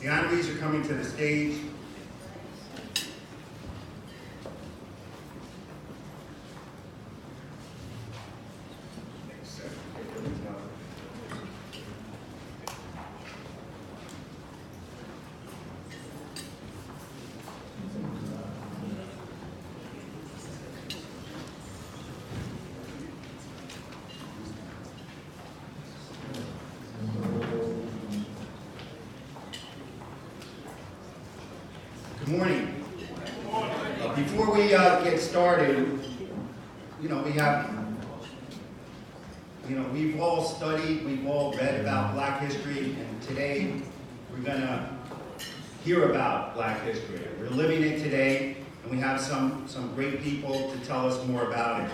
The honorees are coming to the stage. Good morning. Before we get started, we've all studied, we've all read about Black history, and today we're going to hear about Black history. We're living it today, and we have some great people to tell us more about it.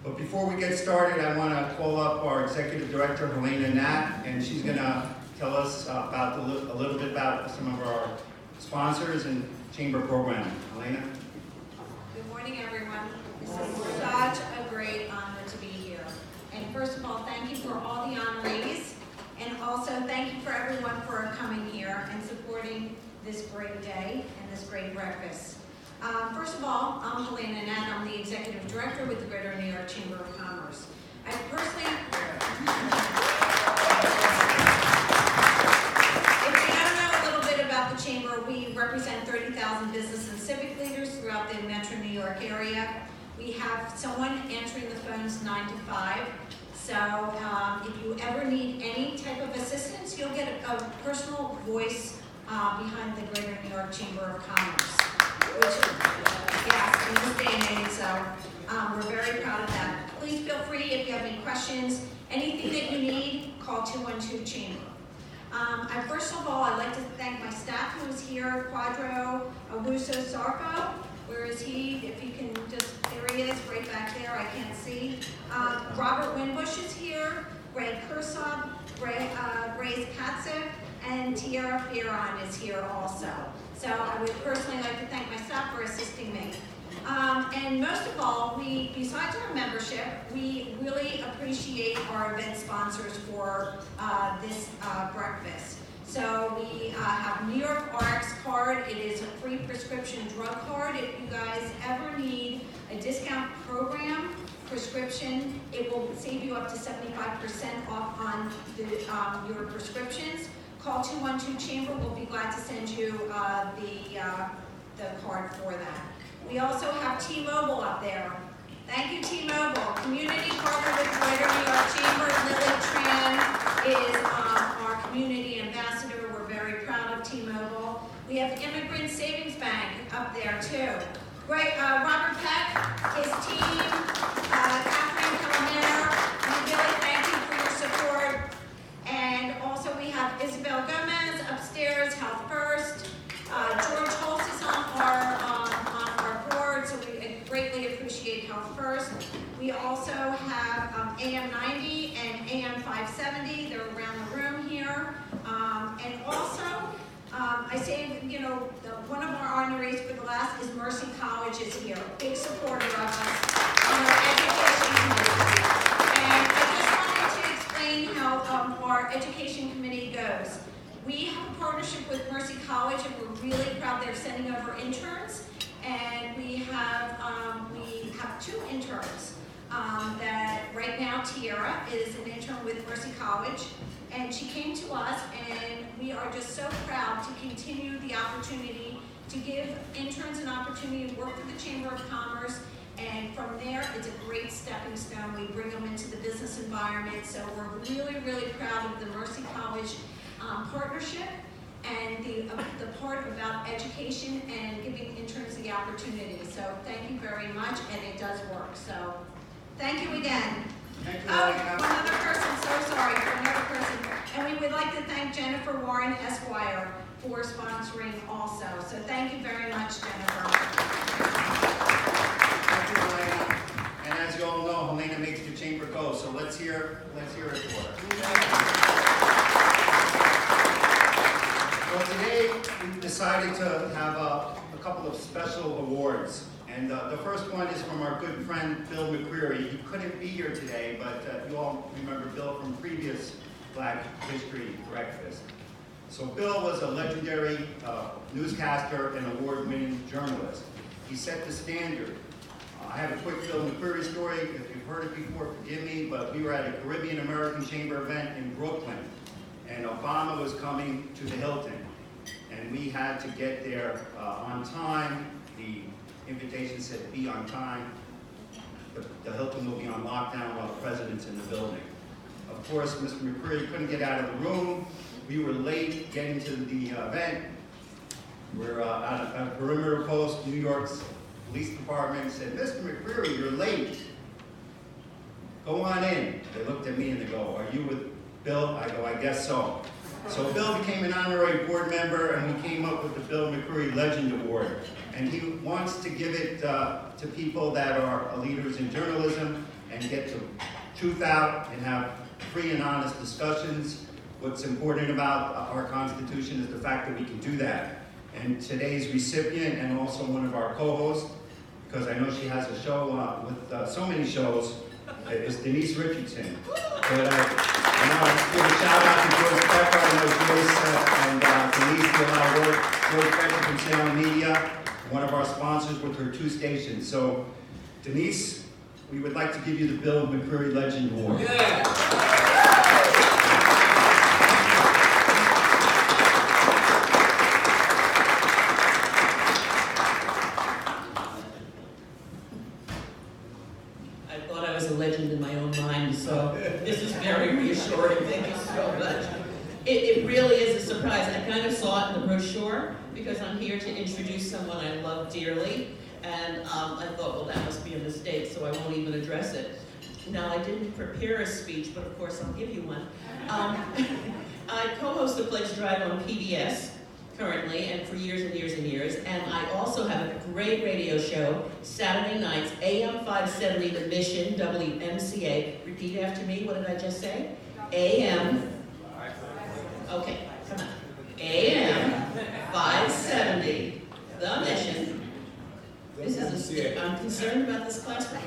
But before we get started, I want to call up our Executive Director, Helena Nat, and she's going to tell us about a little bit about some of our sponsors and chamber program. Helena? Good morning, everyone. This is such a great honor to be here. And first of all, thank you for all the honorees. And also thank you for everyone for coming here and supporting this great day and this great breakfast. First of all, I'm Helena Nat. I'm the Executive Director with the Greater New York Chamber of Commerce. I personally... The Chamber, we represent 30,000 business and civic leaders throughout the Metro New York area. We have someone answering the phones 9 to 5. So if you ever need any type of assistance, you'll get a personal voice behind the Greater New York Chamber of Commerce. Which, yes, in this day and age, so we're very proud of that. Please feel free if you have any questions, anything that you need, call 212-CHAMBER. First of all, I'd like to thank my staff who is here, Quadro Augusto Sarko. Where is he? If you can just, there he is, right back there, I can't see. Robert Winbush is here, Greg Kursov, Grace Katsev, and Tiara Fearon is here also. So I would personally like to thank my staff for assisting me. And most of all, besides our membership, we really appreciate our event sponsors for this breakfast. So we have New York RX card. It is a free prescription drug card. If you guys ever need a discount program prescription, it will save you up to 75% off on your prescriptions. Call 212-CHAMBER. We'll be glad to send you the card for that. We also have T-Mobile up there. Thank you, T-Mobile. Community partner with Greater New York Chamber. Lily Tran is our community ambassador. We're very proud of T-Mobile. We have Immigrant Savings Bank up there too. Great, Robert Peck, his team, Catherine Calamere. We really thank you for your support. And also we have Isabel Gomez upstairs, Health First. George Holtz is on our board, so we greatly appreciate Health First. We also have AM 90 and AM 570. They're around the room here. And also, I say, one of our honorees for the last is Mercy College is here, big supporter of us on our education committee. And I just wanted to explain how our education committee goes. We have a partnership with Mercy College, and we're really proud they're sending over interns. And we have 2 interns. That right now Tiara is an intern with Mercy College, and she came to us, and we are just so proud to continue the opportunity to give interns an opportunity to work for the Chamber of Commerce. And from there, it's a great stepping stone. We bring them into the business environment. So we're really, really proud of the Mercy College partnership and the part about education and giving interns the opportunity. So thank you very much, and it does work. So thank you again. Thank you, one other person, so sorry, for another person. And we would like to thank Jennifer Warren Esquire for sponsoring also. So thank you very much, Jennifer. Thank you, Helena. And as you all know, Helena makes the chamber go. So let's hear it for her. Well, today we've decided to have a couple of special awards. And the first one is from our good friend, Bill McCreary. He couldn't be here today, but you all remember Bill from previous Black History Breakfast. So Bill was a legendary newscaster and award-winning journalist. He set the standard. I have a quick Bill McCreary story. If you've heard it before, forgive me, but we were at a Caribbean American Chamber event in Brooklyn, and Obama was coming to the Hilton, and we had to get there on time. The invitation said be on time. The Hilton will be on lockdown while the president's in the building. Of course, Mr. McCreary couldn't get out of the room. We were late getting to the event. We're at a perimeter post. New York's police department said, Mr. McCreary, you're late. Go on in. They looked at me and they go, are you with Bill? I go, I guess so. So Bill became an honorary board member, and we came up with the Bill McCreary Legend Award. And he wants to give it to people that are leaders in journalism and get the truth out and have free and honest discussions. What's important about our Constitution is the fact that we can do that. And today's recipient, and also one of our co-hosts, because I know she has a show with so many shows, is Denise Richardson. But I want to give a shout out to George Pepper. I know Joyce and Denise do a lot of work. George Pepper from Salem Media, one of our sponsors with her 2 stations. So, Denise, we would like to give you the Bill McCreary Legend Award. Yeah. It really is a surprise. I kind of saw it in the brochure because I'm here to introduce someone I love dearly, and I thought, well, that must be a mistake, so I won't even address it. Now, I didn't prepare a speech, but of course I'll give you one. I co-host the Pledge Drive on PBS currently, and for years and years and years, and I also have a great radio show, Saturday nights, AM 570, The Mission, WMCA. Repeat after me, what did I just say? AM. Okay, come on. AM 570, The Mission. I'm concerned about this classroom.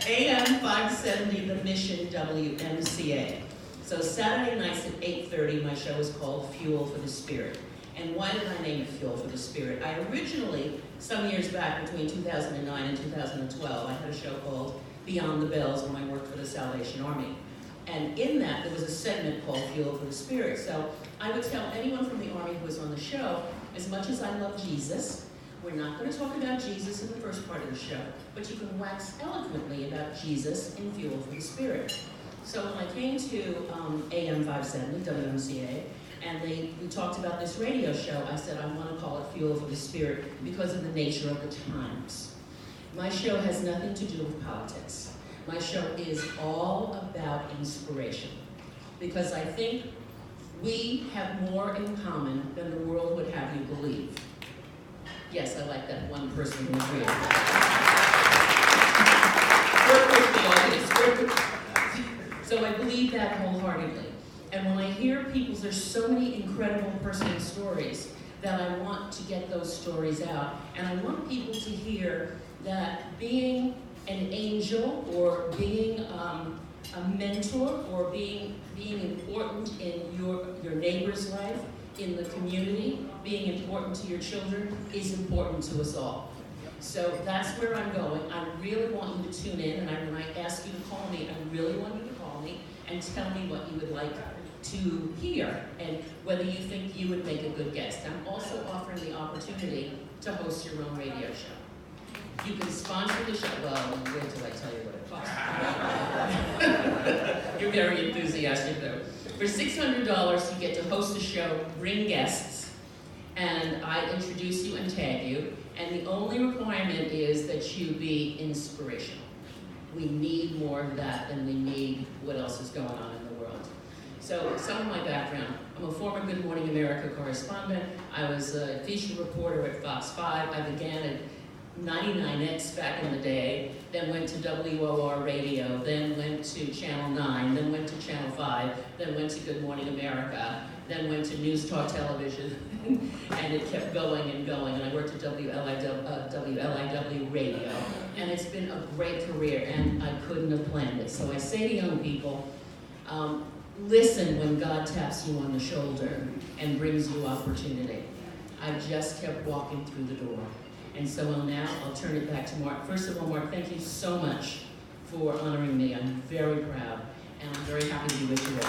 AM 570, The Mission, WMCA. So Saturday nights at 8:30, my show is called Fuel for the Spirit. And why did I name it Fuel for the Spirit? I originally, some years back, between 2009 and 2012, I had a show called Beyond the Bells when I worked for the Salvation Army. And in that, there was a segment called Fuel for the Spirit. So I would tell anyone from the Army who was on the show, as much as I love Jesus, we're not going to talk about Jesus in the first part of the show, but you can wax eloquently about Jesus in Fuel for the Spirit. So when I came to AM 570, WMCA, and we talked about this radio show, I said I want to call it Fuel for the Spirit because of the nature of the times. My show has nothing to do with politics. My show is all about inspiration, because I think we have more in common than the world would have you believe. Yes, I like that one person who agreed. Work with the audience. So I believe that wholeheartedly. And when I hear people's, there's so many incredible personal stories that I want to get those stories out. And I want people to hear that being an angel, or being a mentor, or being important in your neighbor's life, in the community, being important to your children, is important to us all. So that's where I'm going. I really want you to tune in, and when I ask you to call me, I really want you to call me and tell me what you would like to hear, and whether you think you would make a good guest. I'm also offering the opportunity to host your own radio show. You can sponsor the show. Well, wait till I tell you what it costs. You're very enthusiastic, though. For $600, you get to host a show, bring guests, and I introduce you and tag you. And the only requirement is that you be inspirational. We need more of that than we need what else is going on in the world. So, some of my background. I'm a former Good Morning America correspondent. I was a feature reporter at Fox 5. I began at 99X back in the day, then went to WOR Radio, then went to Channel 9, then went to Channel 5, then went to Good Morning America, then went to News Talk Television, and it kept going and going, and I worked at WLIW Radio, and it's been a great career, and I couldn't have planned it. So I say to young people, Listen when God taps you on the shoulder and brings you opportunity. I just kept walking through the door. And so now I'll turn it back to Mark. First of all, Mark, thank you so much for honoring me. I'm very proud, and I'm very happy to be with you all.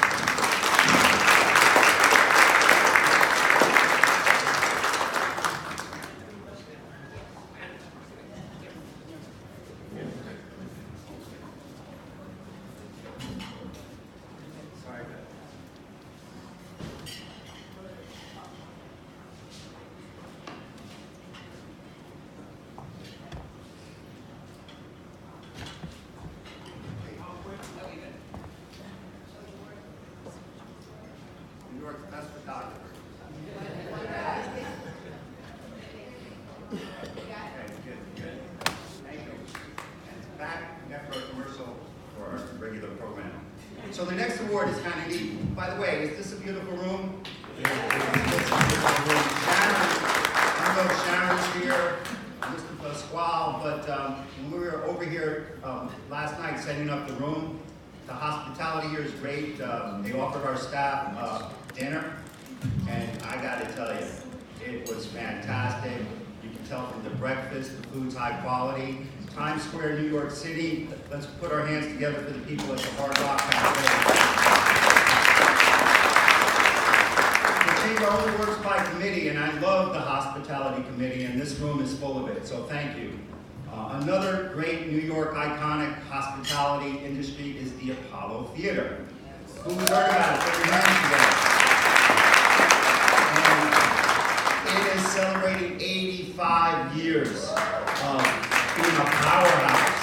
So the next award is kind of neat. By the way, is this a beautiful room? Yeah. Sharon, I don't know if Sharon's here, Mr. Pasquale, but when we were over here last night setting up the room, the hospitality here is great. They offered our staff dinner, and I got to tell you, it was fantastic. You can tell from the breakfast, the food's high quality. Times Square, New York City. Let's put our hands together for the people at the Hard Rock Cafe. The chamber only works by committee, and I love the hospitality committee, and this room is full of it, so thank you. Another great New York iconic hospitality industry is the Apollo Theater. Who's heard about it? Put your hands together. And it is celebrating 85 years of being a powerhouse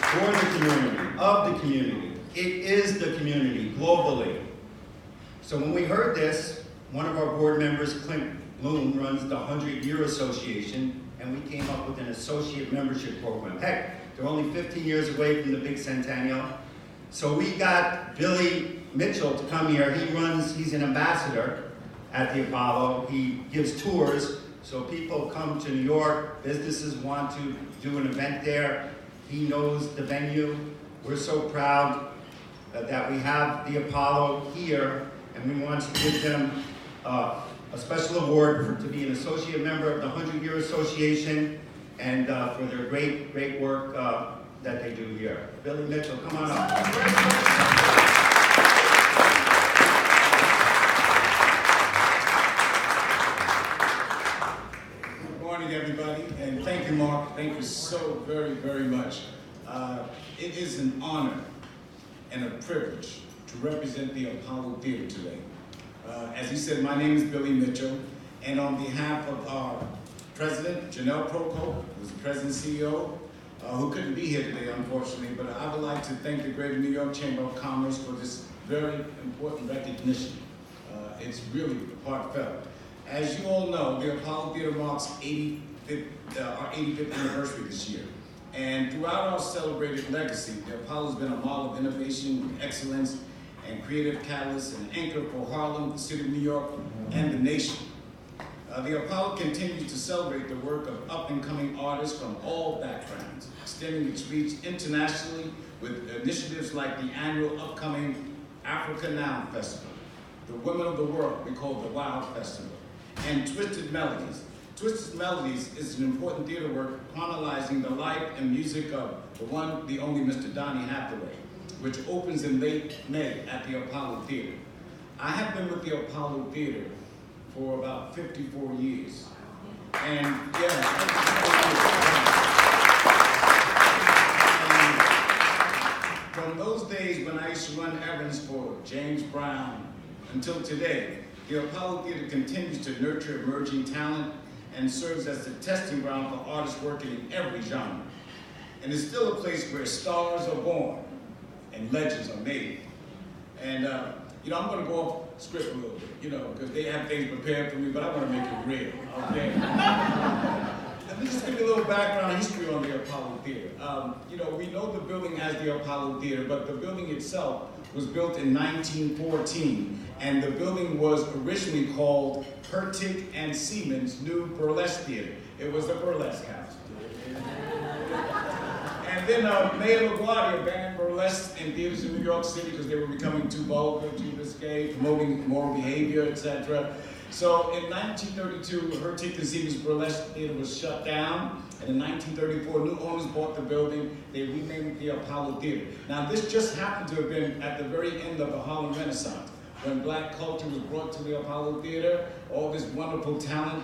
for the community, of the community. It is the community globally. So when we heard this, one of our board members, Clint Bloom, runs the 100-Year Association, and we came up with an associate membership program. Heck, they're only 15 years away from the big centennial. So we got Billy Mitchell to come here. He's an ambassador at the Apollo. He gives tours. So people come to New York, businesses want to do an event there. He knows the venue. We're so proud that we have the Apollo here, and we want to give them a special award to be an associate member of the 100-Year Association and for their great work that they do here. Billy Mitchell, come on up. Everybody, and thank you, Mark. Thank you so very much. It is an honor and a privilege to represent the Apollo Theater today. As he said, my name is Billy Mitchell, and on behalf of our president, Janelle Proco, who's the president and CEO, who couldn't be here today, unfortunately, but I would like to thank the Greater New York Chamber of Commerce for this very important recognition. It's really heartfelt. As you all know, the Apollo Theater marks our 85th anniversary this year. And throughout our celebrated legacy, the Apollo has been a model of innovation, excellence, and creative catalyst, and anchor for Harlem, the city of New York, and the nation. The Apollo continues to celebrate the work of up-and-coming artists from all backgrounds, extending its reach internationally with initiatives like the annual upcoming Africa Now Festival, the Women of the World, we call the WOW Festival, and Twisted Melodies. Twisted Melodies is an important theater work chronicling the life and music of the one, the only Mr. Donny Hathaway, which opens in late May at the Apollo Theater. I have been with the Apollo Theater for about 54 years. And from those days when I used to run errands for James Brown until today, the Apollo Theater continues to nurture emerging talent and serves as the testing ground for artists working in every genre. And it's still a place where stars are born and legends are made. And I'm gonna go off script a little bit, because they have things prepared for me, but I wanna make it real, okay? Let me just give you a little background history on the Apollo Theater. We know the building as the Apollo Theater, but the building itself was built in 1914, and the building was originally called Pertig and Seaman's New Burlesque Theater. It was a burlesque house. And then Mayor LaGuardia banned burlesque in theaters in New York City because they were becoming too vulgar, too risque, promoting immoral behavior, etc. So in 1932, her Tickle-Seaver's burlesque theater was shut down. And in 1934, new owners bought the building. They renamed it the Apollo Theater. Now, this just happened to have been at the very end of the Harlem Renaissance, when black culture was brought to the Apollo Theater. All this wonderful talent,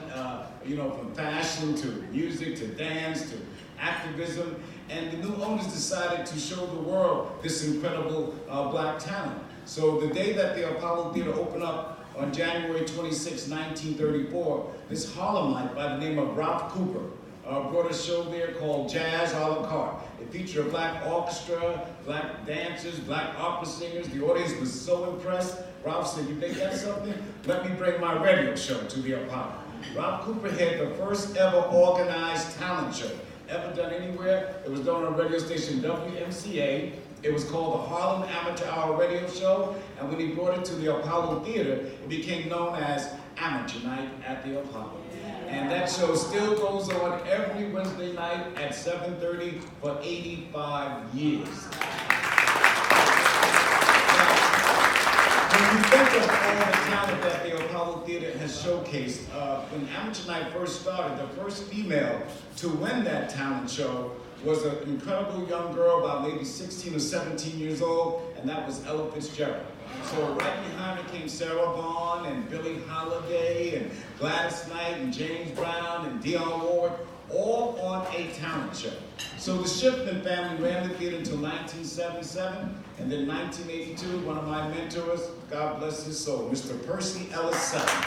from fashion to music to dance to activism. And the new owners decided to show the world this incredible black talent. So the day that the Apollo Theater opened up on January 26, 1934, this Harlemite by the name of Ralph Cooper brought a show there called Jazz a la carte. It featured a black orchestra, black dancers, black opera singers. The audience was so impressed. Ralph said, "You think that's something? Let me bring my radio show to the Apollo." Ralph Cooper had the first ever organized talent show ever done anywhere. It was done on radio station WMCA. It was called the Harlem Amateur Hour Radio Show. And when he brought it to the Apollo Theater, it became known as Amateur Night at the Apollo. And that show still goes on every Wednesday night at 7:30 for 85 years. When you think of all the talent that the Apollo Theater has showcased, when Amateur Night first started, the first female to win that talent show was an incredible young girl, about maybe 16 or 17 years old, and that was Ella Fitzgerald. So right behind her came Sarah Vaughan and Billie Holiday and Gladys Knight and James Brown and Dionne Ward, all on a talent show. So the Shipman family ran the theater until 1977, and then 1982, one of my mentors, God bless his soul, Mr. Percy Ellis Sutton.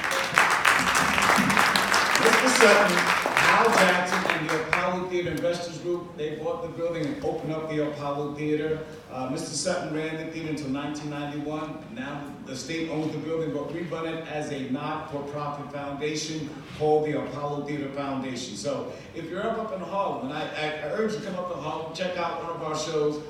Mr. Sutton, Hal Jackson, and the Apollo Theater Investors Group, they bought the building and opened up the Apollo Theater. Mr. Sutton ran the theater until 1991. Now the state owns the building, but we run it as a not-for-profit foundation called the Apollo Theater Foundation. So if you're ever up in Harlem, and I urge you to come up to Harlem, check out one of our shows,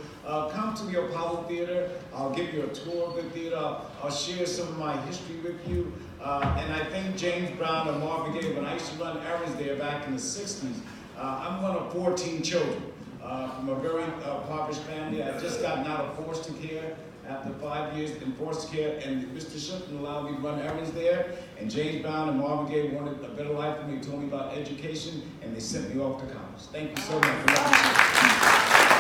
come to the Apollo Theater. I'll give you a tour of the theater. I'll share some of my history with you. And I think James Brown and Marvin Gaye, when I used to run errands there back in the 60s, I'm one of 14 children from a very impoverished family. I had just gotten out of foster care after 5 years in foster care, and Mr. Shipman allowed me to run errands there. And James Brown and Marvin Gaye wanted a better life for me, told me about education, and they sent me off to college. Thank you so much for watching.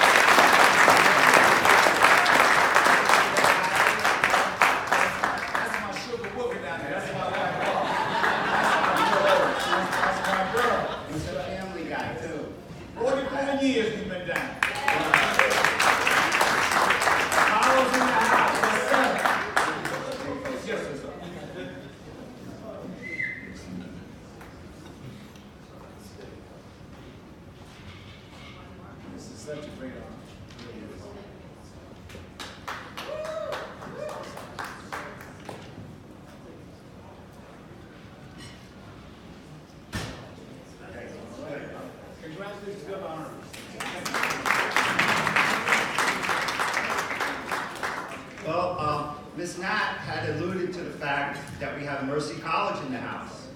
Well, Ms. Nat had alluded to the fact that we have Mercy College in the house.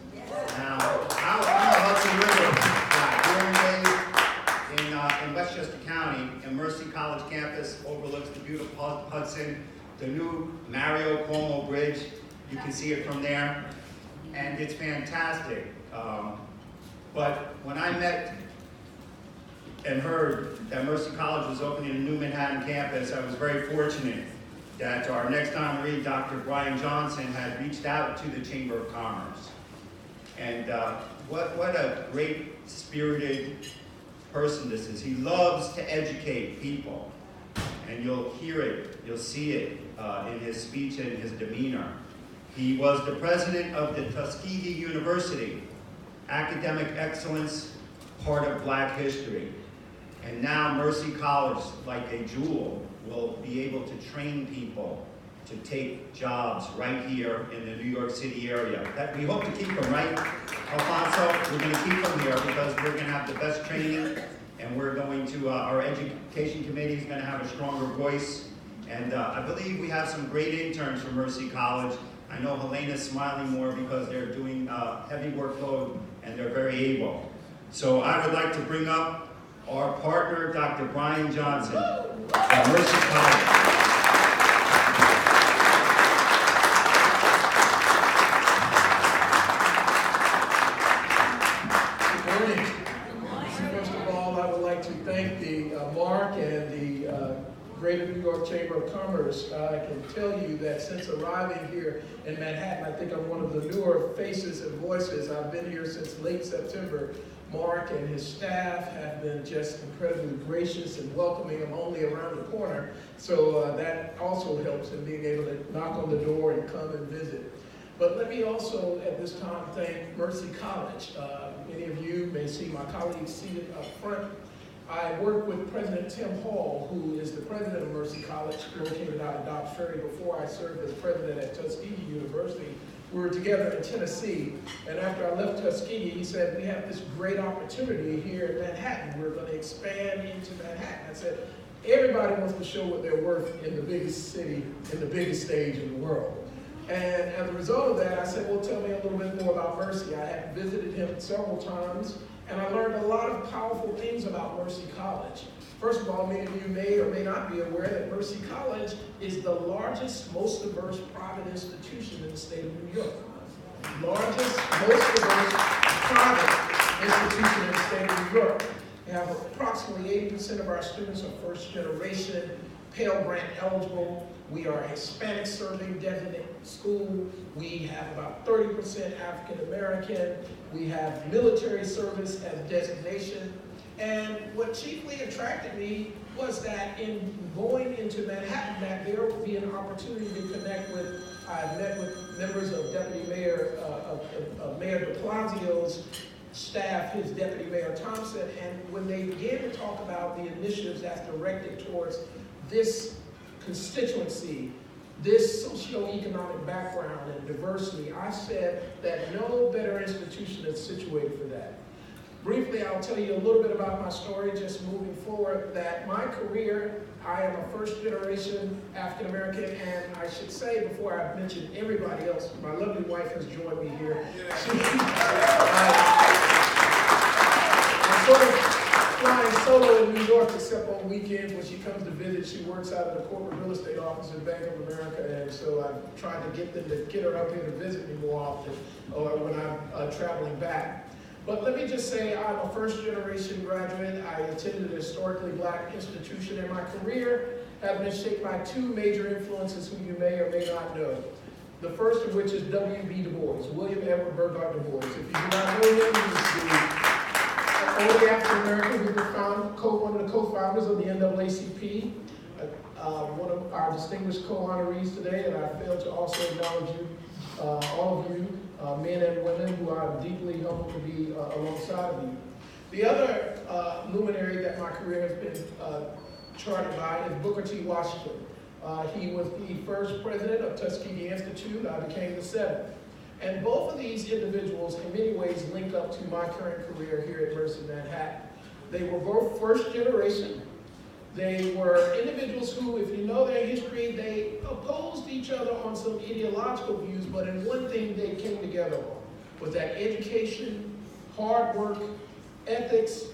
Now, I'm a Hudson River guy, born and raised in Westchester County, and Mercy College campus overlooks the beautiful Hudson, the new Mario Cuomo Bridge. You can see it from there, and it's fantastic. But when I met and heard that Mercy College was opening a new Manhattan campus, I was very fortunate that our next honoree, Dr. Brian Johnson, had reached out to the Chamber of Commerce. And what a great spirited person this is. He loves to educate people. And you'll hear it, you'll see it in his speech and his demeanor. He was the president of the Tuskegee University, academic excellence, part of Black history. And now Mercy College, like a jewel, will be able to train people to take jobs right here in the New York City area. That we hope to keep them, right, Alphonso? We're going to keep them here because we're going to have the best training, and we're going to, our education committee is going to have a stronger voice. And I believe we have some great interns from Mercy College. I know Helena's smiling more because they're doing heavy workload and they're very able. So I would like to bring up our partner, Dr. Brian Johnson from Mercy College. First of all, I would like to thank the Mark and the Greater New York Chamber of Commerce. I can tell you that since arriving here in Manhattan, I think I'm one of the newer faces and voices. I've been here since late September. Mark and his staff have been just incredibly gracious and welcoming. I'm only around the corner, so that also helps in being able to knock on the door and come and visit. But let me also, at this time, thank Mercy College. Many of you may see my colleagues seated up front. I work with President Tim Hall, who is the president of Mercy College, located out of Dobbs Ferry. Before I served as president at Tuskegee University, we were together in Tennessee. And after I left Tuskegee, he said, we have this great opportunity here in Manhattan. We're going to expand into Manhattan. I said, everybody wants to show what they're worth in the biggest city, in the biggest stage in the world. And as a result of that, I said, well, tell me a little bit more about Mercy. I had visited him several times, and I learned a lot of powerful things about Mercy College. First of all, many of you may or may not be aware that Mercy College is the largest, most diverse private institution in the state of New York. Largest, most diverse private institution in the state of New York. We have approximately 80% of our students are first generation, Pell Grant eligible. We are a Hispanic serving designated school. We have about 30% African American. We have military service as designation. And what chiefly attracted me was that in going into Manhattan, that there would be an opportunity to connect with, I met with members of Deputy Mayor, of Mayor de Blasio's staff, his Deputy Mayor Thompson, and when they began to talk about the initiatives that's directed towards this constituency, this socioeconomic background and diversity, I said that no better institution is situated for that. Briefly, I'll tell you a little bit about my story, just moving forward, that my career, I am a first generation African American, and I should say before I mention everybody else, my lovely wife has joined me here. I'm sort of flying solo in New York except on weekends when she comes to visit. She works out of the corporate real estate office at Bank of America, and so I've tried to get them to get her up here to visit me more often or when I'm traveling back. But let me just say I'm a first generation graduate. I attended a historically black institution, and my career has been shaped by two major influences who you may or may not know. The first of which is W.B. Du Bois, William Edward Burghardt Du Bois. If you do not know him, he's the only African American who's one of the co-founders of the NAACP, one of our distinguished co-honorees today, and I failed to also acknowledge you, all of you, men and women who I'm deeply humbled to be alongside of you. The other luminary that my career has been charted by is Booker T. Washington. He was the first president of Tuskegee Institute. I became the seventh. And both of these individuals in many ways link up to my current career here at Mercy Manhattan. They were both first generation. They were individuals who, if you know their history, they opposed each other on some ideological views, but in one thing they came together on, was that education, hard work, ethics,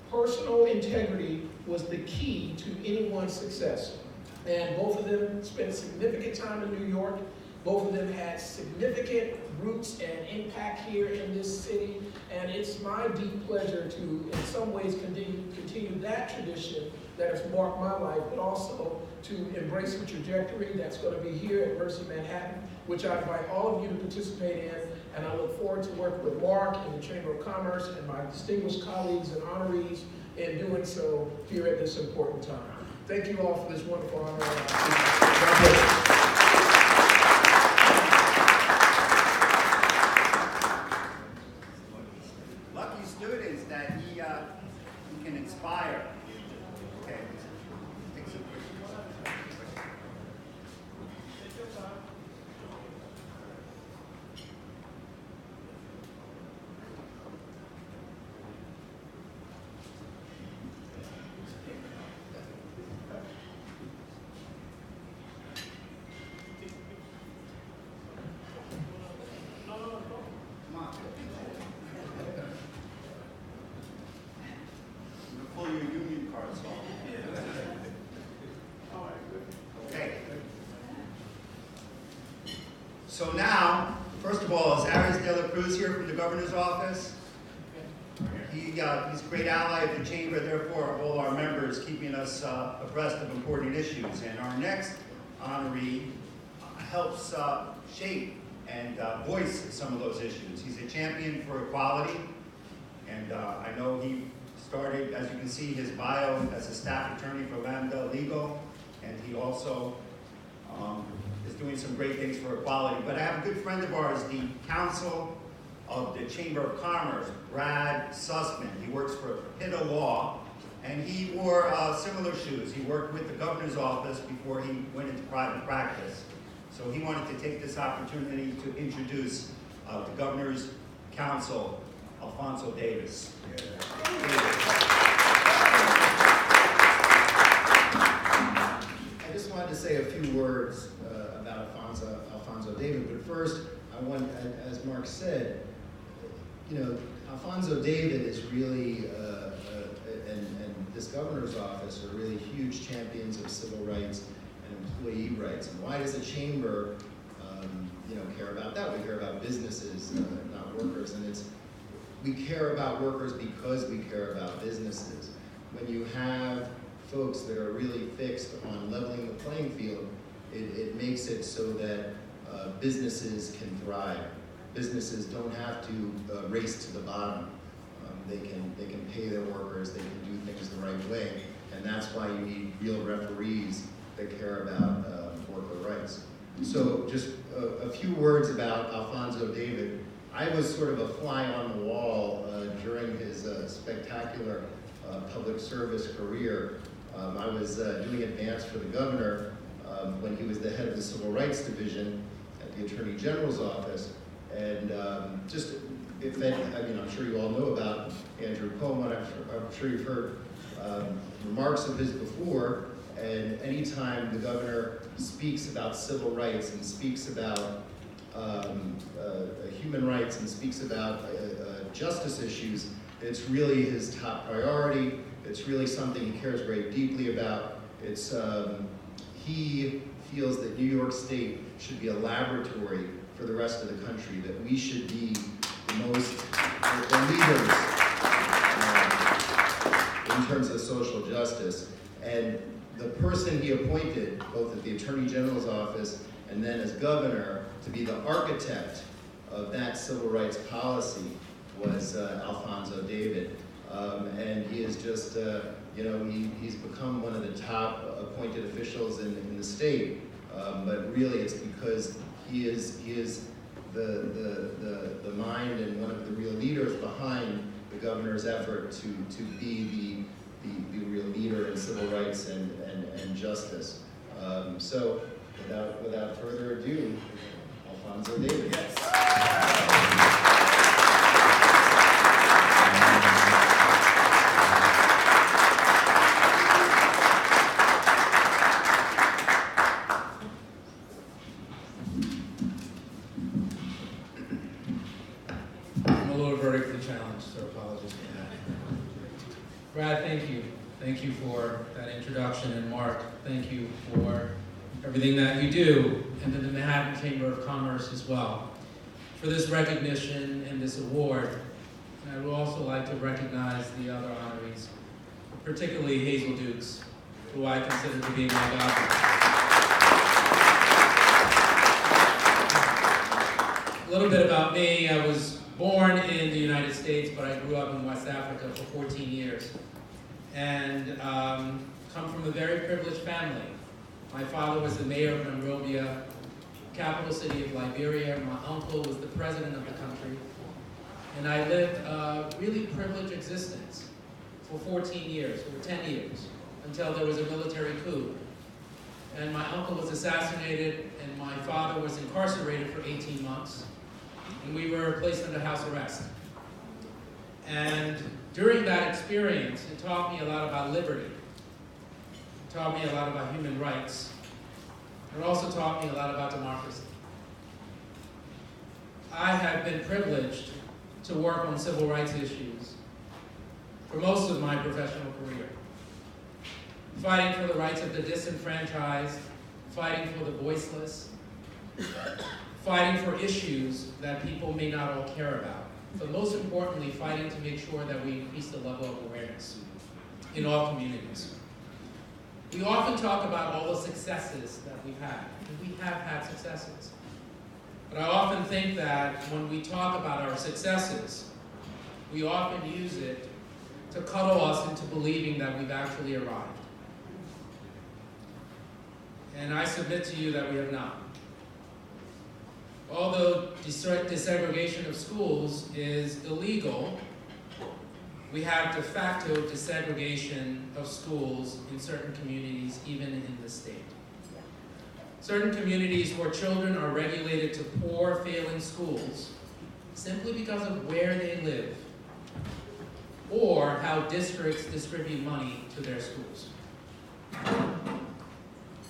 personal integrity was the key to anyone's success. And both of them spent significant time in New York. Both of them had significant roots and impact here in this city, and it's my deep pleasure to, in some ways, continue that tradition that has marked my life, but also to embrace the trajectory that's going to be here at Mercy Manhattan, which I invite all of you to participate in, and I look forward to working with Mark and the Chamber of Commerce and my distinguished colleagues and honorees in doing so here at this important time. Thank you all for this wonderful honor. God bless you. Students that he can inspire. Okay, take some pictures. So now, first of all, is Aries De La Cruz here from the governor's office? He's a great ally of the chamber, therefore all our members keeping us abreast of important issues. And our next honoree helps shape and voice some of those issues. He's a champion for equality, and I know he started, as you can see, his bio as a staff attorney for Lambda Legal, and he also is doing some great things for equality. But I have a good friend of ours, the Counsel of the Chamber of Commerce, Brad Sussman. He works for HIDA Law, and he wore similar shoes. He worked with the governor's office before he went into private practice. So he wanted to take this opportunity to introduce the governor's counsel, Alphonso Davis. I just wanted to say a few words about Alphonso Davis, but first, I want, as Mark said, you know, Alphonso Davis is really, and this governor's office are really huge champions of civil rights and employee rights. And why does the chamber, you know, care about that? We care about businesses, not workers, and we care about workers because we care about businesses. When you have folks that are really fixed on leveling the playing field, it makes it so that businesses can thrive. Businesses don't have to race to the bottom. They can pay their workers, they can do things the right way, and that's why you need real referees that care about worker rights. So just a few words about Alphonso Davis. I was sort of a fly on the wall during his spectacular public service career. I was doing advance for the governor when he was the head of the Civil Rights Division at the Attorney General's office. And just, I'm sure you all know about Andrew Cuomo. I'm sure you've heard remarks of his before. And anytime the governor speaks about civil rights and speaks about human rights and speaks about justice issues, it's really his top priority. It's really something he cares very deeply about. It's he feels that New York State should be a laboratory for the rest of the country, that we should be the leaders in terms of social justice. And the person he appointed, both at the Attorney General's office and then as governor, to be the architect of that civil rights policy was Alphonso Davis. And he is just, he's become one of the top appointed officials in the state. But really, it's because he is the mind and one of the real leaders behind the governor's effort to be the real leader in civil rights and justice. So, without further ado, Alphonso Davis. Yes. Brad, thank you. Thank you for that introduction, and Mark, thank you for everything that you do, and to the Manhattan Chamber of Commerce as well, for this recognition and this award. And I would also like to recognize the other honorees, particularly Hazel Dukes, who I consider to be my godmother. A little bit about me. I was born in the United States, but I grew up in West Africa for 14 years. And come from a very privileged family. My father was the mayor of Monrovia, capital city of Liberia. My uncle was the president of the country. And I lived a really privileged existence for 14 years, or 10 years, until there was a military coup. And my uncle was assassinated, and my father was incarcerated for 18 months. And we were placed under house arrest. And during that experience, it taught me a lot about liberty. It taught me a lot about human rights. It also taught me a lot about democracy. I have been privileged to work on civil rights issues for most of my professional career. Fighting for the rights of the disenfranchised, fighting for the voiceless, fighting for issues that people may not all care about, but most importantly, fighting to make sure that we increase the level of awareness in all communities. We often talk about all the successes that we've had, and we have had successes. But I often think that when we talk about our successes, we often use it to cuddle us into believing that we've actually arrived. And I submit to you that we have not. Although desegregation of schools is illegal, we have de facto desegregation of schools in certain communities, even in the state. Certain communities where children are regulated to poor, failing schools simply because of where they live or how districts distribute money to their schools.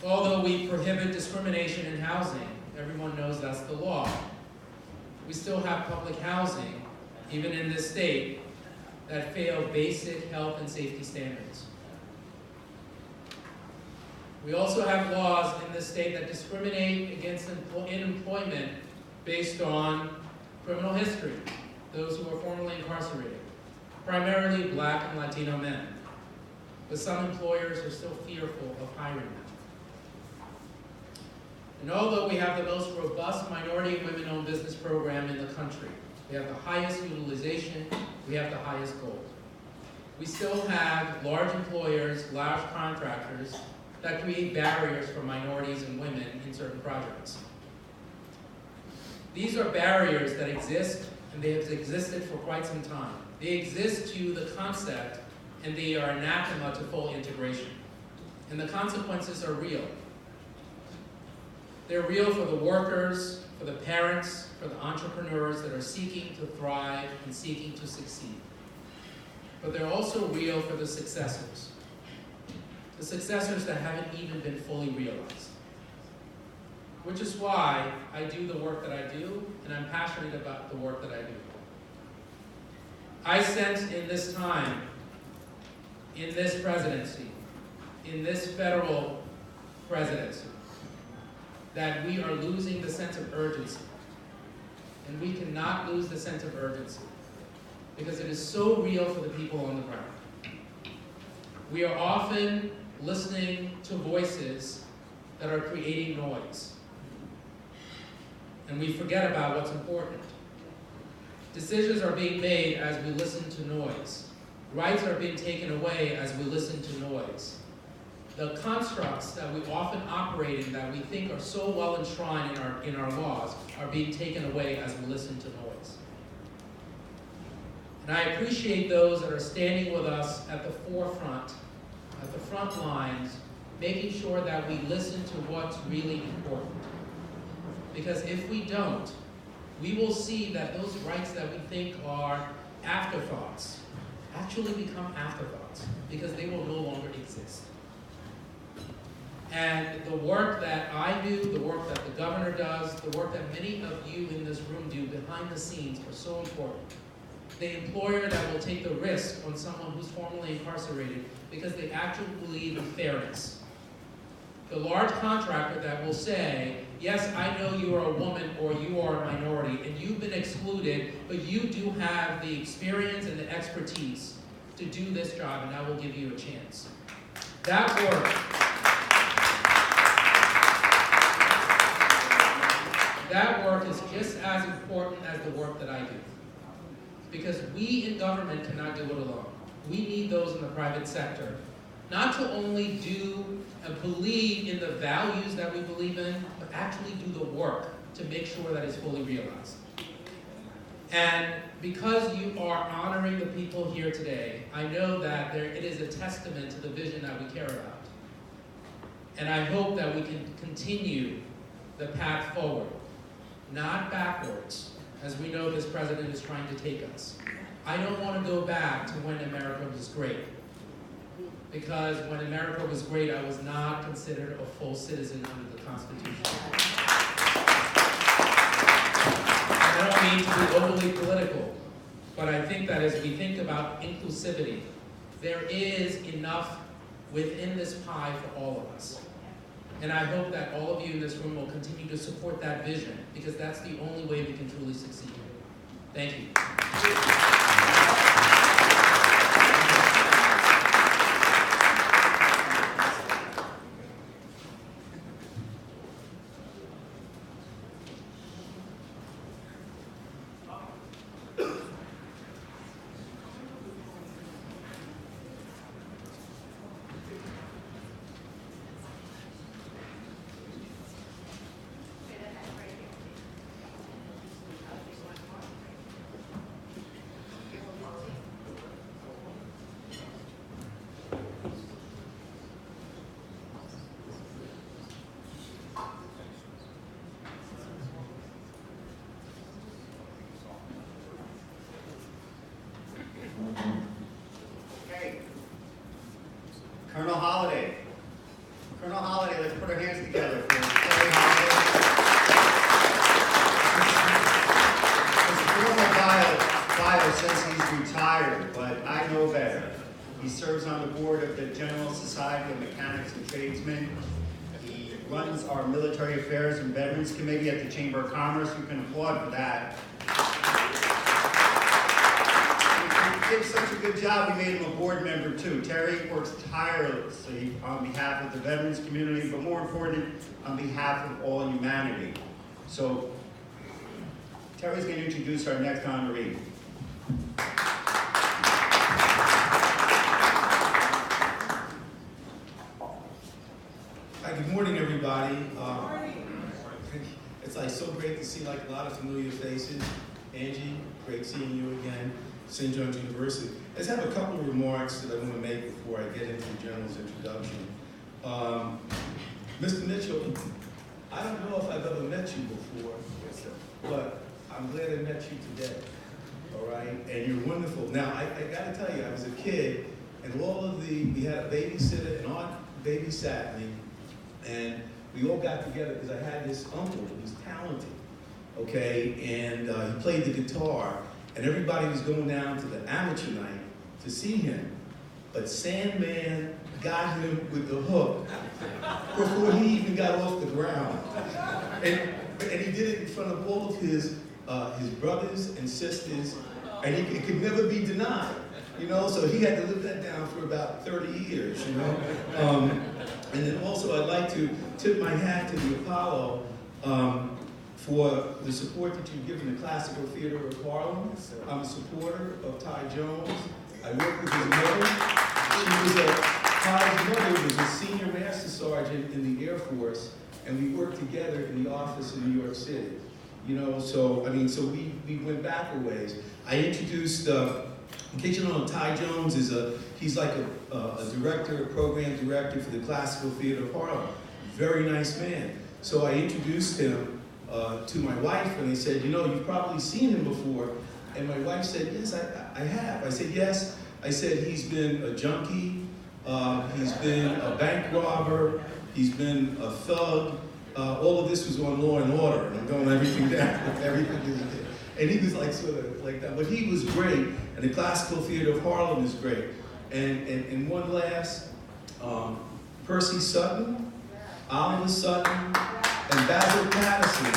Although we prohibit discrimination in housing, everyone knows that's the law. We still have public housing, even in this state, that fail basic health and safety standards. We also have laws in this state that discriminate against employment based on criminal history, those who are formerly incarcerated, primarily Black and Latino men. But some employers are still fearful of hiring them. And although we have the most robust minority and women-owned business program in the country, we have the highest utilization, we have the highest goal, we still have large employers, large contractors that create barriers for minorities and women in certain projects. These are barriers that exist, and they have existed for quite some time. They exist to the concept, and they are anathema to full integration. And the consequences are real. They're real for the workers, for the parents, for the entrepreneurs that are seeking to thrive and seeking to succeed. But they're also real for the successors that haven't even been fully realized. Which is why I do the work that I do, and I'm passionate about the work that I do. I sense in this time, in this presidency, in this federal presidency, that we are losing the sense of urgency. And we cannot lose the sense of urgency because it is so real for the people on the ground. We are often listening to voices that are creating noise. And we forget about what's important. Decisions are being made as we listen to noise. Rights are being taken away as we listen to noise. The constructs that we often operate in that we think are so well enshrined in our laws are being taken away as we listen to noise. And I appreciate those that are standing with us at the forefront, at the front lines, making sure that we listen to what's really important. Because if we don't, we will see that those rights that we think are afterthoughts actually become afterthoughts because they will no longer exist. And the work that I do, the work that the governor does, the work that many of you in this room do behind the scenes are so important. The employer that will take the risk on someone who's formerly incarcerated because they actually believe in fairness. The large contractor that will say, yes, I know you are a woman or you are a minority and you've been excluded, but you do have the experience and the expertise to do this job and I will give you a chance. That work is just as important as the work that I do. Because we in government cannot do it alone. We need those in the private sector, not to only do and believe in the values that we believe in, but actually do the work to make sure that it's fully realized. And because you are honoring the people here today, I know that it is a testament to the vision that we care about. And I hope that we can continue the path forward, not backwards, as we know this president is trying to take us. I don't want to go back to when America was great. Because when America was great, I was not considered a full citizen under the Constitution. I don't mean to be overly political, but I think that as we think about inclusivity, there is enough within this pie for all of us. And I hope that all of you in this room will continue to support that vision, because that's the only way we can truly succeed. Thank you. Okay. Colonel Holiday. Colonel Holiday, let's put our hands together for Terry Holiday. His formal bio says he's retired, but I know better. He serves on the board of the General Society of Mechanics and Tradesmen. He runs our Military Affairs and Veterans Committee at the Chamber of Commerce. You can applaud for that. He did such a good job, we made him a board member too. Terry works tirelessly on behalf of the veterans community, but more important, on behalf of all humanity. So, Terry's going to introduce our next honoree. Hi, good morning, everybody. It's like so great to see like a lot of familiar faces. Angie, great seeing you again. St. John's University. I just have a couple of remarks that I want to make before I get into the General's introduction. Mr. Mitchell, I don't know if I've ever met you before, but I'm glad I met you today, all right? And you're wonderful. Now, I got to tell you, I was a kid, and we had a babysitter, and aunt babysat me, and we all got together because I had this uncle who was talented, okay? And he played the guitar. And everybody was going down to the amateur night to see him. But Sandman got him with the hook before he even got off the ground. And he did it in front of all of his brothers and sisters, and it could never be denied. You know, so he had to live that down for about 30 years, you know. And then also I'd like to tip my hat to the Apollo for the support that you've given the Classical Theater of Harlem. I'm a supporter of Ty Jones. I worked with his mother. Ty's mother was a senior master sergeant in the Air Force, and we worked together in the office in New York City. You know, so we went back a ways. I introduced, in case you don't know, Ty Jones he's like a director, a program director for the Classical Theater of Harlem. Very nice man. So I introduced him to my wife, and they said, you know, you've probably seen him before. And my wife said, yes, I have. I said, yes. I said, he's been a junkie, he's been a bank robber, he's been a thug. All of this was on Law and Order, and I'm going everything down, everything he did. And he was like sort of like that, but he was great, and the Classical Theater of Harlem is great. And one last, Percy Sutton, Oliver Sutton, and Basil Patterson,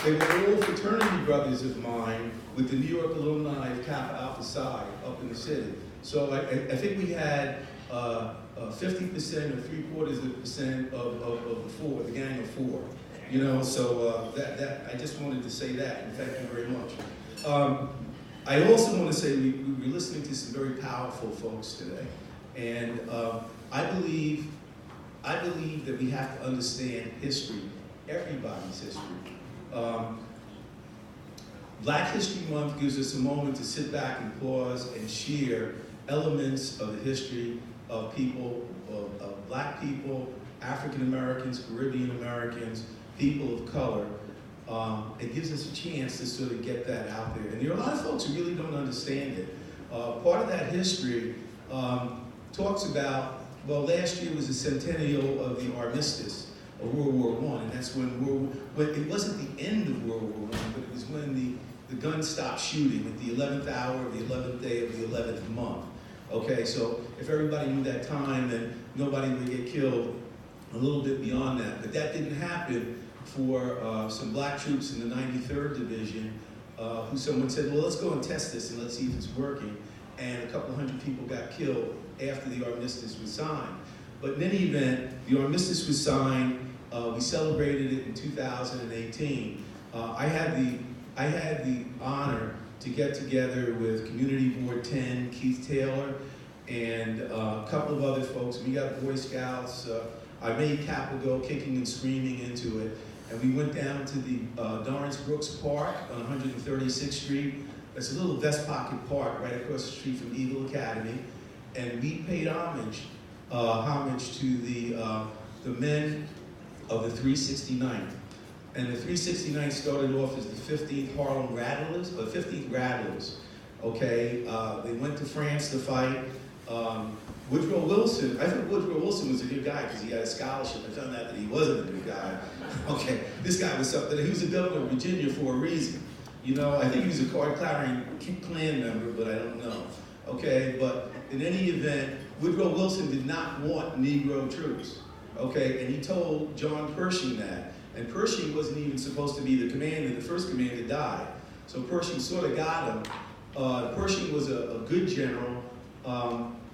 they were all fraternity brothers of mine with the New York alumni of Kappa Alpha Psi up in the city. So I think we had 50% or 3/4% of the four, the gang of four. You know, so that I just wanted to say that, and thank you very much. I also want to say we were listening to some very powerful folks today, and I believe that we have to understand history. Everybody's history. Black History Month gives us a moment to sit back and pause and share elements of the history of people, of black people, African Americans, Caribbean Americans, people of color. It gives us a chance to sort of get that out there. And there are a lot of folks who really don't understand it. Part of that history talks about, well, last year was the centennial of the armistice of World War I, and that's when it wasn't the end of World War I, but it was when the guns stopped shooting at the 11th hour of the 11th day of the 11th month. Okay, so if everybody knew that time, then nobody would get killed a little bit beyond that. But that didn't happen for some black troops in the 93rd Division, who someone said, well, let's go and test this and let's see if it's working. And a couple hundred people got killed after the armistice was signed. But in any event, the armistice was signed. We celebrated it in 2018. I had the honor to get together with Community Board 10, Keith Taylor, and a couple of other folks. We got Boy Scouts. I made Capitol go kicking and screaming into it. And we went down to the Dorrance Brooks Park on 136th Street. It's a little vest pocket park right across the street from Eagle Academy. And we paid homage to the men of the 369th. And the 369th started off as the 15th Harlem Rattlers, or 15th Rattlers, okay? They went to France to fight. Woodrow Wilson, I thought Woodrow Wilson was a good guy because he had a scholarship. I found out that he wasn't a good guy. Okay, this guy was something. He was a governor of Virginia for a reason. You know, I think he was a card-carrying Klan member, but I don't know. Okay, but in any event, Woodrow Wilson did not want Negro troops. Okay, and he told John Pershing that. And Pershing wasn't even supposed to be the commander. The first commander died. So Pershing sort of got him. Pershing was a good general.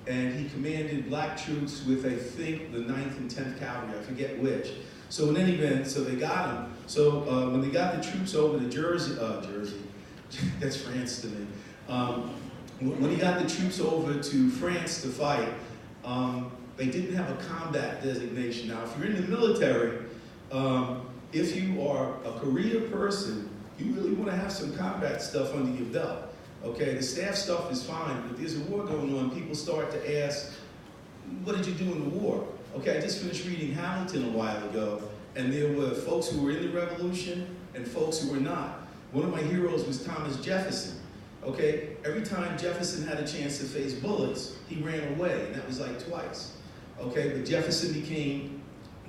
And he commanded black troops with, I think, the 9th and 10th Cavalry, I forget which. So in any event, so they got him. So when they got the troops over to Jersey, that's France to me. When he got the troops over to France to fight, they didn't have a combat designation. Now, if you're in the military, if you are a career person, you really want to have some combat stuff under your belt. Okay, the staff stuff is fine, but there's a war going on. People start to ask, what did you do in the war? Okay, I just finished reading Hamilton a while ago, and there were folks who were in the Revolution and folks who were not. One of my heroes was Thomas Jefferson. Okay, every time Jefferson had a chance to face bullets, he ran away, and that was like twice. Okay, but Jefferson became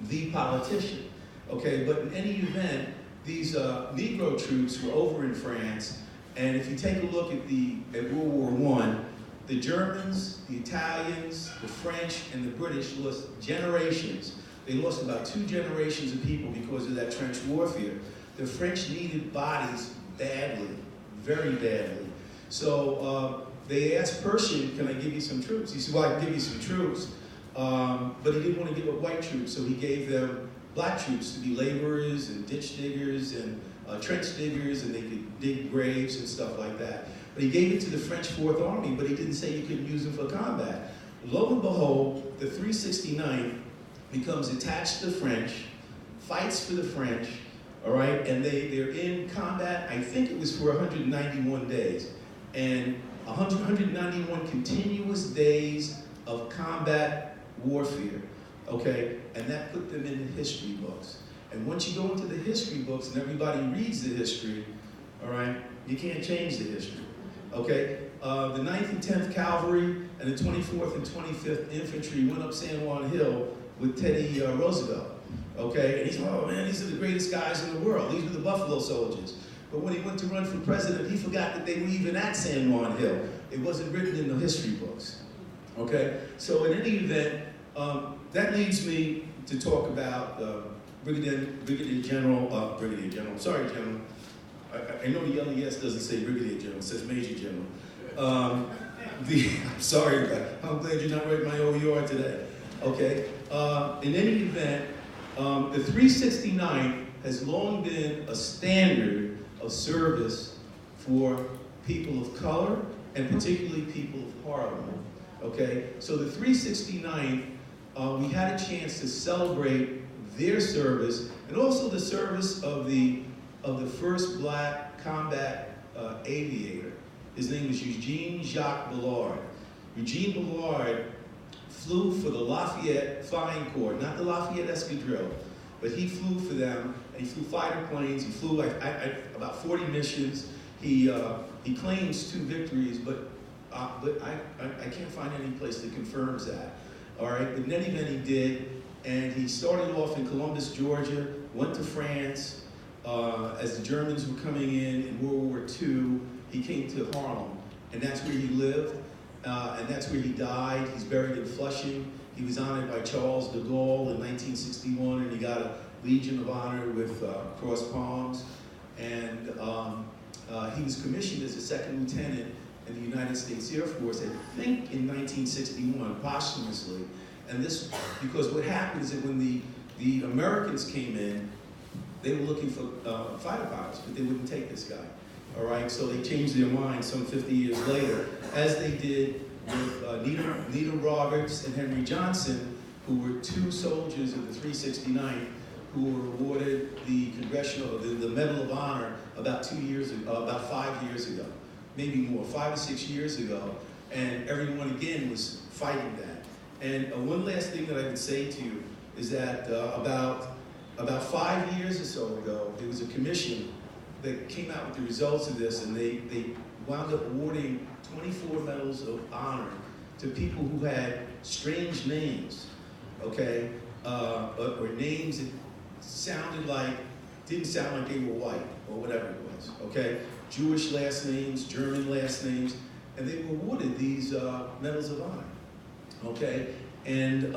the politician. Okay, but in any event, these Negro troops were over in France. And if you take a look at World War I, the Germans, the Italians, the French, and the British lost generations. They lost about 2 generations of people because of that trench warfare. The French needed bodies badly, very badly. So they asked Pershing, can I give you some troops? He said, well, I can give you some troops. But he didn't want to give up white troops, so he gave them black troops to be laborers and ditch diggers and trench diggers, and they could dig graves and stuff like that. But he gave it to the French 4th Army, but he didn't say you couldn't use them for combat. Lo and behold, the 369th becomes attached to the French, fights for the French, all right, and they're in combat, I think it was for 191 days. And 191 continuous days of combat warfare, okay? And that put them in the history books. And once you go into the history books and everybody reads the history, all right, you can't change the history, okay? The 9th and 10th Cavalry and the 24th and 25th Infantry went up San Juan Hill with Teddy Roosevelt, okay? And he said, oh man, these are the greatest guys in the world. These were the Buffalo Soldiers. But when he went to run for president, he forgot that they were even at San Juan Hill. It wasn't written in the history books, okay? So in any event, that leads me to talk about Brigadier General, sorry, General. I know the LES doesn't say Brigadier General, it says Major General. I'm sorry, but I'm glad you're not writing my OER today. Okay, in any event, the 369th has long been a standard of service for people of color and particularly people of Harlem. Okay, so the 369th, we had a chance to celebrate their service and also the service of the first black combat aviator. His name was Eugene Jacques Ballard. Eugene Ballard flew for the Lafayette Flying Corps, not the Lafayette Escadrille, but he flew for them, and he flew fighter planes. He flew like about 40 missions. He claims 2 victories, but I can't find any place that confirms that. All right, but in any event, he did, and he started off in Columbus, Georgia, went to France. As the Germans were coming in World War II, he came to Harlem, and that's where he lived, and that's where he died. He's buried in Flushing, He was honored by Charles de Gaulle in 1961, and he got a Legion of Honor with cross palms. And he was commissioned as a second lieutenant in the United States Air Force, I think in 1961, posthumously. And this, because what happened is that when the Americans came in, they were looking for fighter pilots, but they wouldn't take this guy. All right, so they changed their mind some 50 years later, as they did with Nita Roberts and Henry Johnson, who were two soldiers of the 369th, who were awarded the the Medal of Honor about 5 years ago, maybe more, 5 or 6 years ago, and everyone again was fighting that. And one last thing that I can say to you is that about 5 years or so ago, there was a commission that came out with the results of this, and they wound up awarding 24 medals of honor to people who had strange names, okay, or names that didn't sound like they were white, or whatever it was, okay? Jewish last names, German last names, and they were awarded these medals of honor, okay? And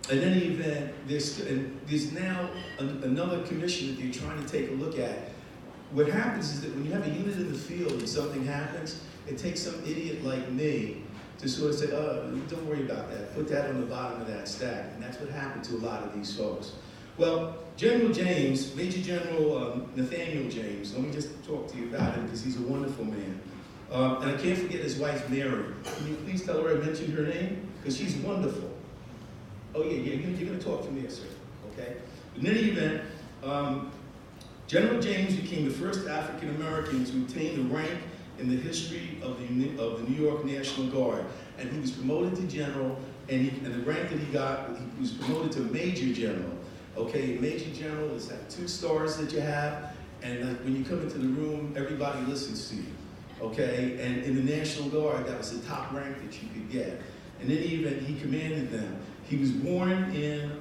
in any event, there's now another commission that they're trying to take a look at. What happens is that when you have a unit in the field and something happens, it takes some idiot like me to sort of say, oh, don't worry about that. Put that on the bottom of that stack. And that's what happened to a lot of these folks. Well, General James, Major General Nathaniel James, let me just talk to you about him because he's a wonderful man. And I can't forget his wife, Mary. Can you please tell her I mentioned her name? Because she's wonderful. Oh, yeah, you're going to talk to me, sir, okay? In any event, General James became the first African American to attain the rank in the history of the New York National Guard. And he was promoted to general, and the rank that he got, he was promoted to Major General. Okay, Major General is that 2 stars that you have, and when you come into the room, everybody listens to you. Okay, and in the National Guard, that was the top rank that you could get. In any event, he commanded them. He was born in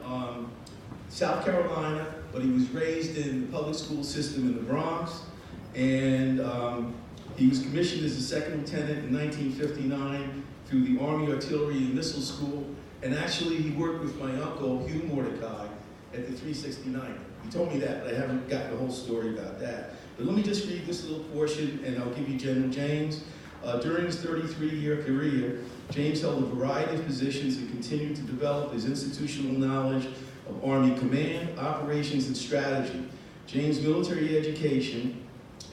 South Carolina, but he was raised in the public school system in the Bronx, and he was commissioned as a second lieutenant in 1959 through the Army Artillery and Missile School, and actually he worked with my uncle, Hugh Mordecai, at the 369th. He told me that, but I haven't got the whole story about that. But let me just read this little portion, and I'll give you General James. During his 33-year career, James held a variety of positions and continued to develop his institutional knowledge of Army command, operations, and strategy. James' military education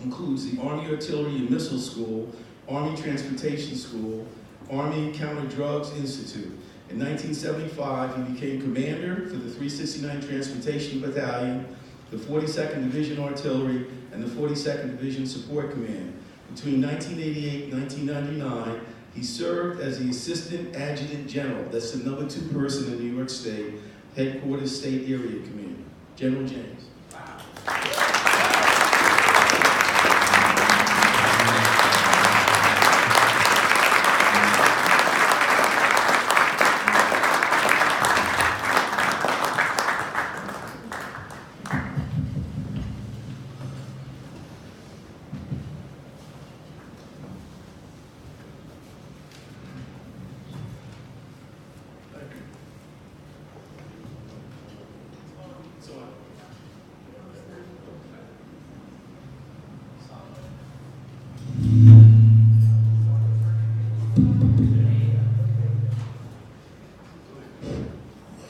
includes the Army Artillery and Missile School, Army Transportation School, Army Counter-Drugs Institute. In 1975, he became commander for the 369th Transportation Battalion, the 42nd Division Artillery, and the 42nd Division Support Command. Between 1988 and 1999, he served as the Assistant Adjutant General, that's the number 2 person in New York State, Headquarters State Area Commander, General James. Wow.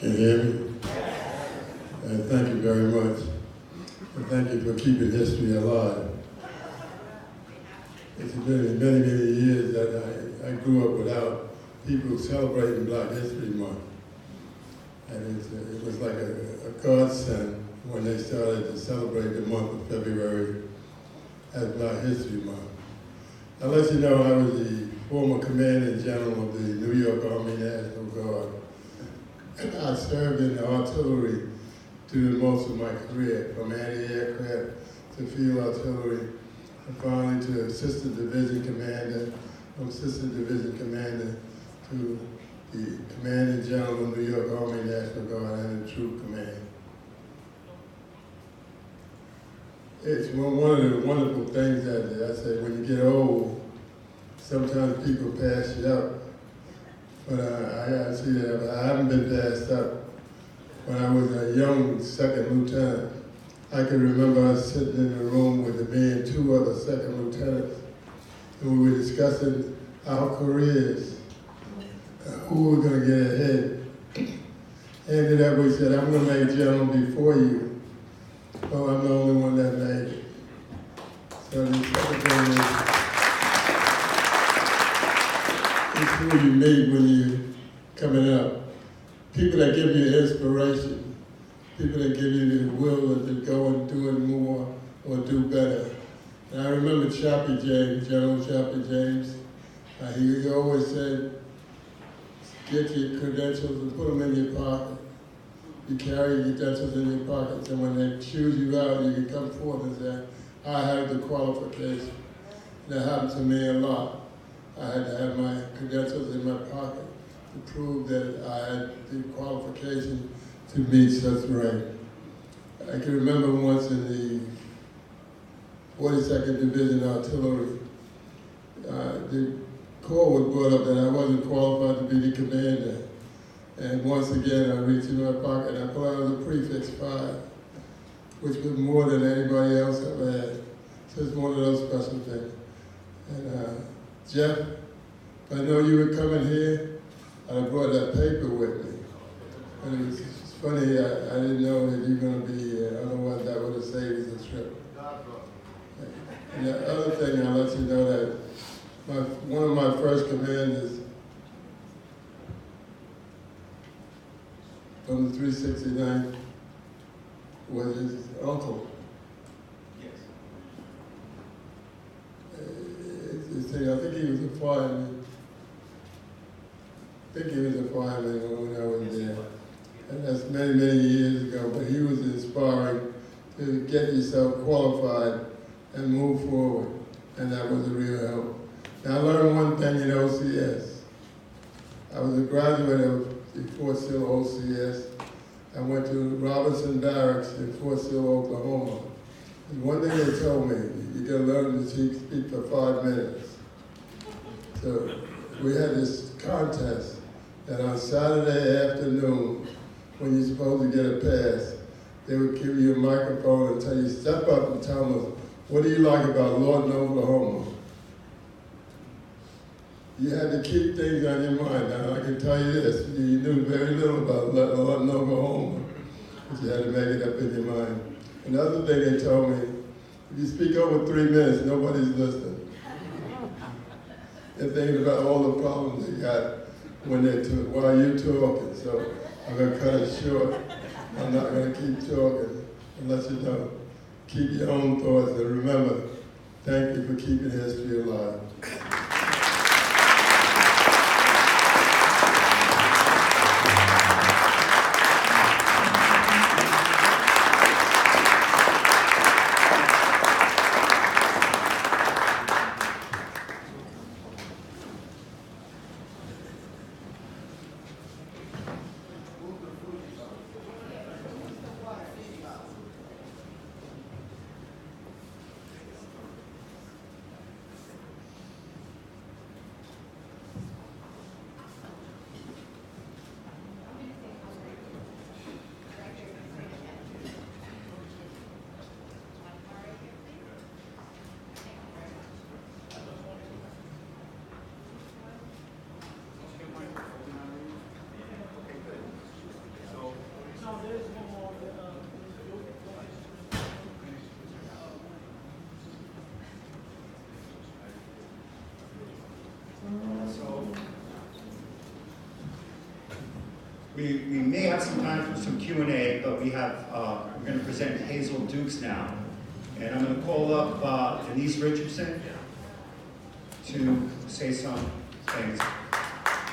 Can you hear me? Thank you very much. And thank you for keeping history alive. It's been many, many years that I grew up without people celebrating Black History Month. And it was like a godsend when they started to celebrate the month of February as Black History Month. I'll let you know I was the former Commanding General of the New York Army National Guard. I served in the artillery through most of my career, from anti-aircraft to field artillery, and finally to Assistant Division Commander, from Assistant Division Commander to the Commanding General of the New York Army National Guard and the Troop Command. It's one of the wonderful things that I say, when you get old, sometimes people pass you up But I see that I haven't been passed up. When I was a young second lieutenant, I can remember us sitting in the room with me and two other second lieutenants, and we were discussing our careers, who were going to get ahead. Ended up, we said, I'm going to make general before you. Oh, I'm the only one that made it. So the second thing is, it's who you meet when you're coming up. People that give you inspiration, people that give you the will to go and do it more or do better. And I remember Chappie James, General Chappie James. He always said, get your credentials and put them in your pocket. You carry your credentials in your pockets, and when they choose you out, you can come forth and say, I have the qualification. That happened to me a lot. I had to have my credentials in my pocket to prove that I had the qualification to meet such rank. I can remember once in the 42nd Division Artillery, the Corps was brought up that I wasn't qualified to be the commander. And once again, I reached in my pocket and I pulled out the prefix 5, which was more than anybody else ever had. So it's one of those special things. And Jeff, if I know you were coming here, I brought that paper with me. And it's funny, I didn't know that you were going to be here, otherwise that would have saved us a trip. And the other thing, I'll let you know that one of my first commanders from the 369th was his uncle. Yes. I think he was a fireman. When I was there. And that's many, many years ago, but he was inspiring to get yourself qualified and move forward, and that was a real help. Now I learned one thing in OCS. I was a graduate of the Fort Sill OCS. I went to Robinson Barracks in Fort Sill, Oklahoma. And one thing they told me, you gotta learn to speak for 5 minutes. So we had this contest that on Saturday afternoon, when you're supposed to get a pass, they would give you a microphone and tell you, step up and tell them, what do you like about Lawton, Oklahoma? You had to keep things on your mind. Now, I can tell you this, you knew very little about Lawton, Oklahoma, but you had to make it up in your mind. Another thing they told me, if you speak over 3 minutes, nobody's listening. They're thinking about all the problems they got while you're talking, so I'm gonna cut it short. I'm not gonna keep talking unless you know. Keep your own thoughts, and remember, thank you for keeping history alive. We may have some time for some Q&A, but we're going to present Hazel Dukes now. And I'm going to call up Denise Richardson to say some things.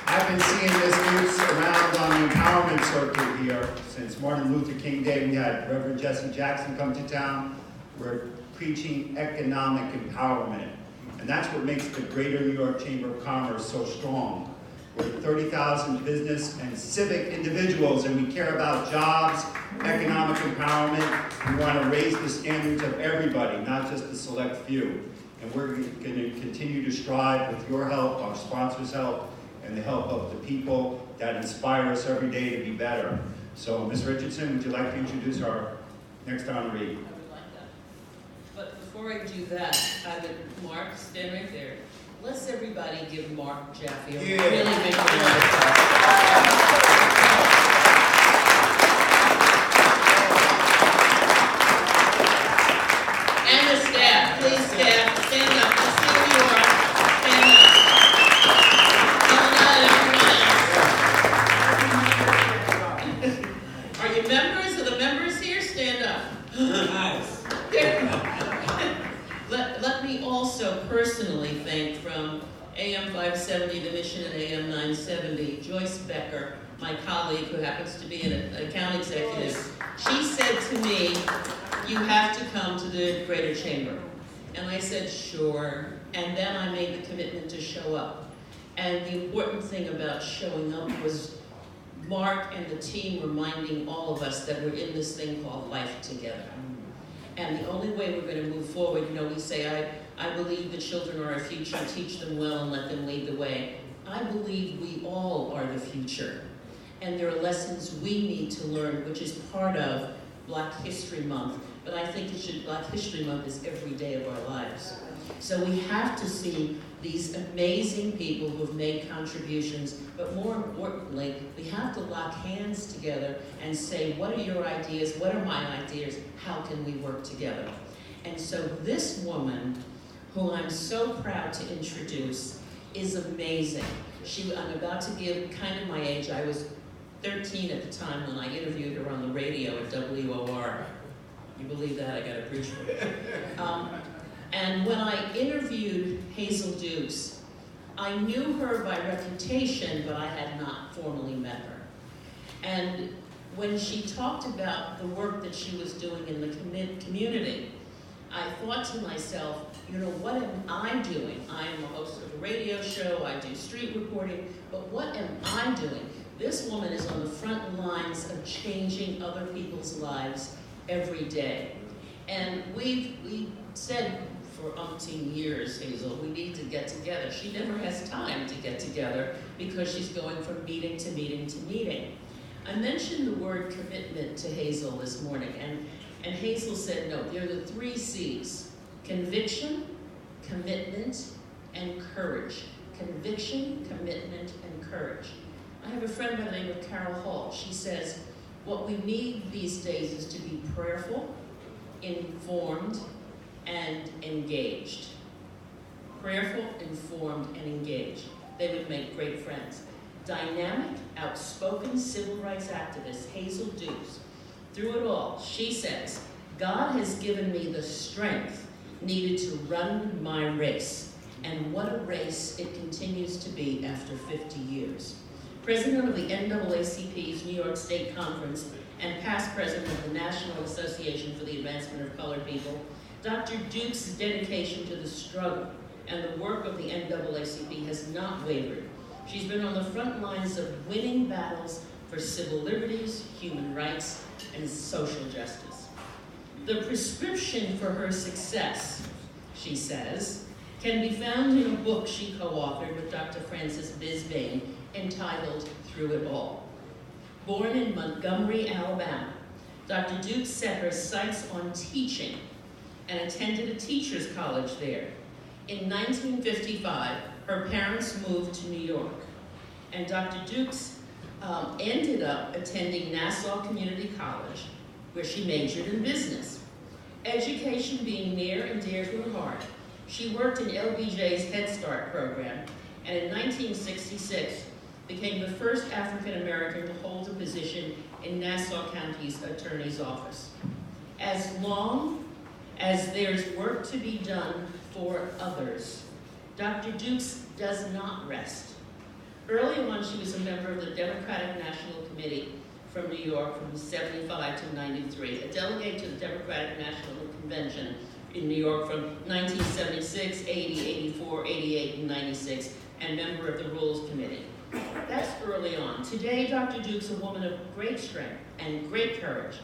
I've been seeing this news around on the empowerment circuit here since Martin Luther King Day. We had Reverend Jesse Jackson come to town. We're preaching economic empowerment. And that's what makes the Greater New York Chamber of Commerce so strong. We're 30,000 business and civic individuals, and we care about jobs, economic empowerment. We want to raise the standards of everybody, not just the select few. And we're going to continue to strive with your help, our sponsors' help, and the help of the people that inspire us every day to be better. So, Ms. Richardson, would you like to introduce our next honoree? I would like that. But before I do that, I would, Mark, stand right there. Let's everybody give Mark Jaffe a really big round of applause. And the staff, please staff, stand up. Let's see who you are. Stand up. Are you members? Are the members here? Stand up. Nice. Let me also personally thank from AM 570, the Mission, and AM 970, Joyce Becker, my colleague who happens to be an account executive. She said to me, you have to come to the Greater Chamber. And I said, sure. And then I made the commitment to show up. And the important thing about showing up was Mark and the team reminding all of us that we're in this thing called life together. And the only way we're going to move forward, you know, we say, I believe the children are our future, teach them well and let them lead the way. I believe we all are the future. And there are lessons we need to learn, which is part of Black History Month. But I think Black History Month is every day of our lives. So we have to see these amazing people who've made contributions, but more importantly, we have to lock hands together and say, what are your ideas? What are my ideas? How can we work together? And so this woman, who I'm so proud to introduce, is amazing. I'm about to give kind of my age. I was 13 at the time when I interviewed her on the radio at WOR. You believe that? I got to preach for it. And when I interviewed Hazel Dukes, I knew her by reputation, but I had not formally met her. And when she talked about the work that she was doing in the community, I thought to myself, you know, what am I doing? I am a host of a radio show, I do street reporting, but what am I doing? This woman is on the front lines of changing other people's lives every day. And we said for umpteen years, Hazel, we need to get together. She never has time to get together because she's going from meeting to meeting to meeting. I mentioned the word commitment to Hazel this morning, and Hazel said, no, there are the 3 C's: conviction, commitment, and courage. Conviction, commitment, and courage. I have a friend by the name of Carol Hall. She says, what we need these days is to be prayerful, informed, and engaged. Prayerful, informed, and engaged. They would make great friends. Dynamic, outspoken civil rights activist Hazel Dukes. Through it all, she says, God has given me the strength needed to run my race. And what a race it continues to be after 50 years. President of the NAACP's New York State Conference and past president of the National Association for the Advancement of Colored People, Dr. Dukes' dedication to the struggle and the work of the NAACP has not wavered. She's been on the front lines of winning battles for civil liberties, human rights, and social justice. The prescription for her success, she says, can be found in a book she co-authored with Dr. Frances Bisbane entitled Through It All. Born in Montgomery, Alabama, Dr. Dukes set her sights on teaching and attended a teacher's college there. In 1955, her parents moved to New York, and Dr. Dukes ended up attending Nassau Community College, where she majored in business. Education being near and dear to her heart, she worked in LBJ's Head Start program, and in 1966, became the first African American to hold a position in Nassau County's attorney's office. As long as there's work to be done for others, Dr. Dukes does not rest. Early on, she was a member of the Democratic National Committee from New York from 75 to 93, a delegate to the Democratic National Convention in New York from 1976, 80, 84, 88, and 96, and member of the Rules Committee. That's early on. Today, Dr. Dukes, a woman of great strength and great courage,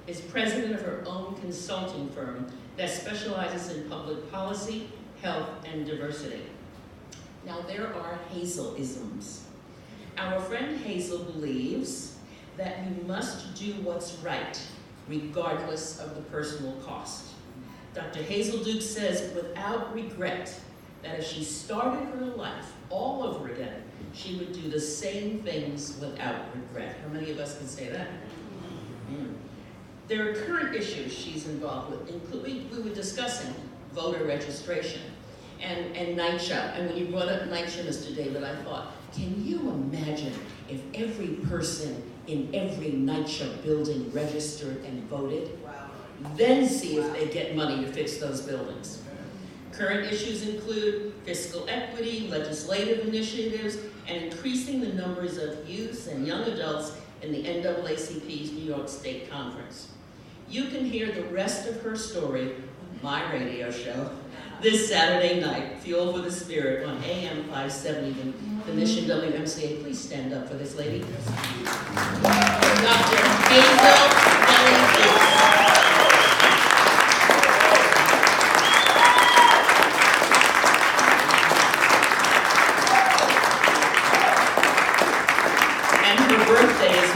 is president of her own consulting firm that specializes in public policy, health, and diversity. Now, there are Hazel-isms. Our friend Hazel believes that you must do what's right, regardless of the personal cost. Dr. Hazel Duke says without regret that if she started her life all over again, she would do the same things without regret. How many of us can say that? There are current issues she's involved with, including, we were discussing voter registration and NYCHA. And when you brought up NYCHA, Mr. David, I thought, can you imagine if every person in every NYCHA building registered and voted? Wow. Then see if they get money to fix those buildings. Current issues include fiscal equity, legislative initiatives, and increasing the numbers of youth and young adults in the NAACP's New York State Conference. You can hear the rest of her story on my radio show this Saturday night, Fuel for the Spirit, on AM 570, the Mission WMCA. Please stand up for this lady. Dr. Hazel.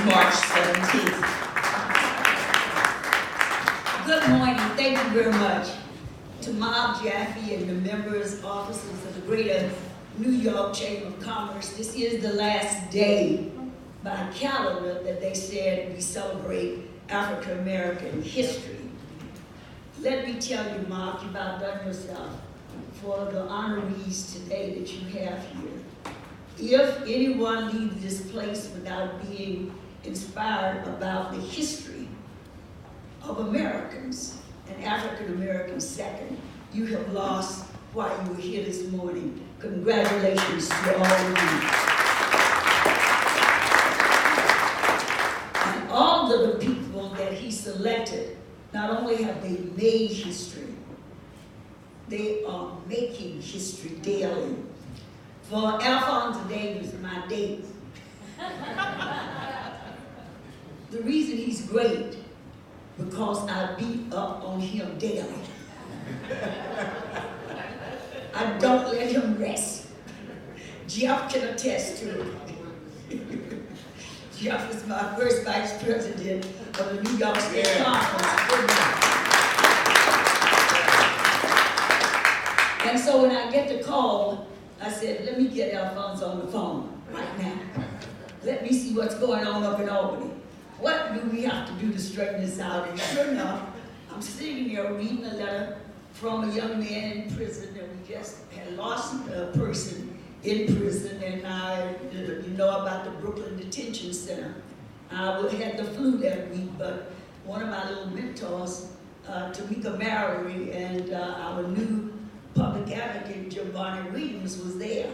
March 17th. Good morning. Thank you very much to Mob Jaffe and the members, officers of the Greater New York Chamber of Commerce. This is the last day by calendar that they said we celebrate African American history. Let me tell you, Mark, you've outdone yourself for the honorees today that you have here. If anyone leaves this place without being inspired about the history of Americans, and African Americans second, you have lost while you were here this morning. Congratulations to all of you. And all of the people that he selected, not only have they made history, they are making history daily. For Alphonso Davis, my date. The reason he's great, because I beat up on him daily. I don't let him rest. Jeff can attest to it. Jeff was my first vice president of the New York State Conference. And so when I get the call, I said, let me get Alphonso on the phone right now. Let me see what's going on up in Albany. What do we have to do to straighten this out? And sure enough, I'm sitting there reading a letter from a young man in prison, and we just had lost a person in prison, and you know about the Brooklyn Detention Center. I had the flu that week, but one of my little mentors, Tamika Mallory, and our new public advocate, Giovanni Williams, was there.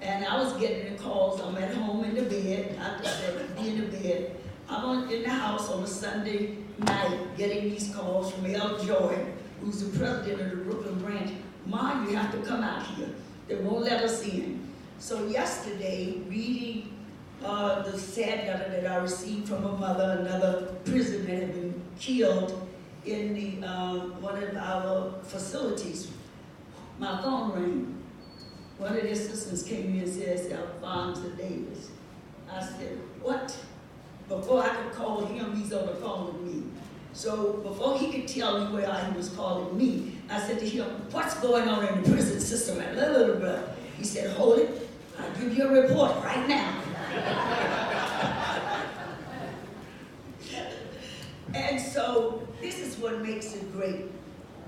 And I was getting the calls. I'm at home in the bed. I just said, be in the bed. I'm in the house on a Sunday night getting these calls from L. Joy, who's the president of the Brooklyn branch. Mom, you have to come out here. They won't let us in. So yesterday, reading the sad letter that I received from a mother, another prisoner that had been killed in the one of our facilities, my phone rang. One of the assistants came in and says, Alphonso Davis. I said, what? Before I could call him, he's on the phone with me. So before he could tell me where he was calling me, I said to him, what's going on in the prison system at blah, blah, blah. He said, hold it, I'll give you a report right now. And so this is what makes it great.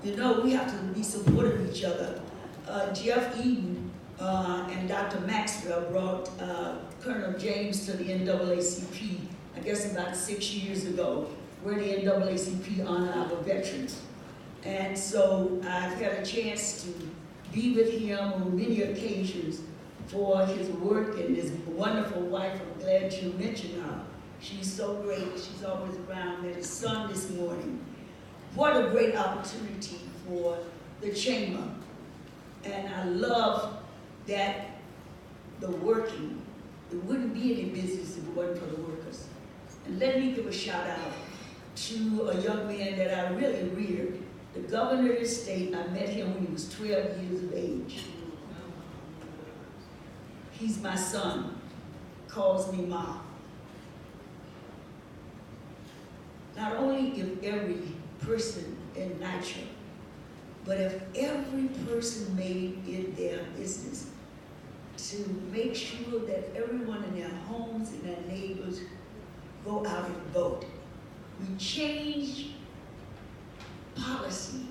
You know, we have to be supportive of each other. Jeff Eden and Dr. Maxwell brought Colonel James to the NAACP, I guess about 6 years ago, where the NAACP honor our veterans. And so I've had a chance to be with him on many occasions for his work, and his wonderful wife. I'm glad you mentioned her. She's so great. She's always around. Met his son this morning. What a great opportunity for the chamber. And I love that the working, there wouldn't be any business if it wasn't for the workers. And let me give a shout out to a young man that I really revered. The governor of the state, I met him when he was 12 years of age. He's my son, calls me mom. Not only if every person in Nitro, but if every person made it their business to make sure that everyone in their homes and their neighbors go out and vote. We change policy.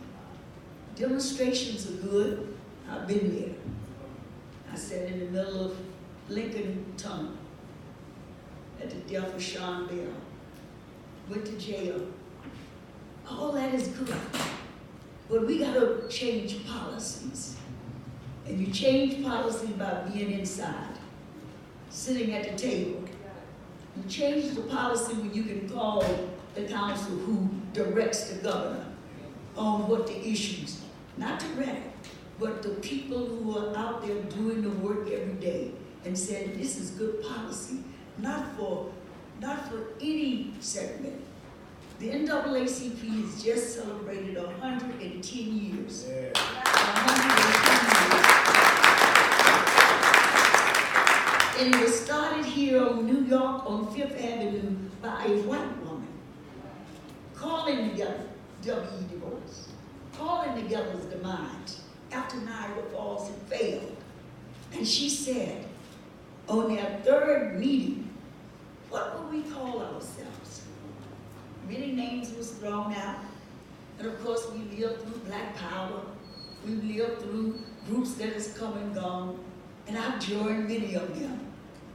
Demonstrations are good. I've been there. I sat in the middle of Lincoln Tunnel at the death of Sean Bell. Went to jail. All that is good. But we gotta change policies. And you change policy by being inside, sitting at the table. You change the policy when you can call the council who directs the governor on what the issues, not direct, but the people who are out there doing the work every day and saying this is good policy, not for any segment. The NAACP has just celebrated 110 years. Yeah. 110 years. And it was started here on New York on Fifth Avenue by a white woman, calling together W.E. Du Bois, calling together the minds after Niagara Falls had failed. And she said, on their third meeting, what will we call ourselves? Many names was thrown out. And of course, we lived through Black Power. We lived through groups that has come and gone. And I've joined many of them.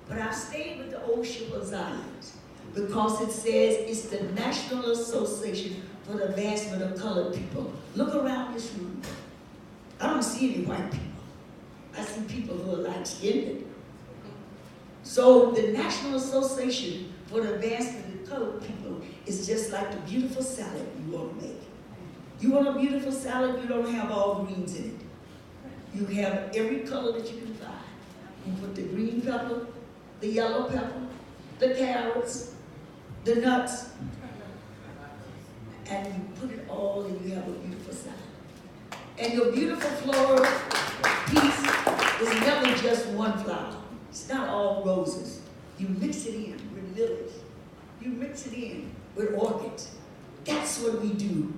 But I've stayed with the old ship of Zions because it says it's the National Association for the Advancement of Colored People. Look around this room. I don't see any white people. I see people who are light-skinned. So the National Association for the Advancement of Colored People is just like the beautiful salad you want to make. You want a beautiful salad, you don't have all greens in it. You have every color that you can find. You put the green pepper, the yellow pepper, the carrots, the nuts, and you put it all and you have a beautiful salad. And your beautiful floral piece is never just one flower. It's not all roses. You mix it in with lilies. You mix it in with orchids. That's what we do.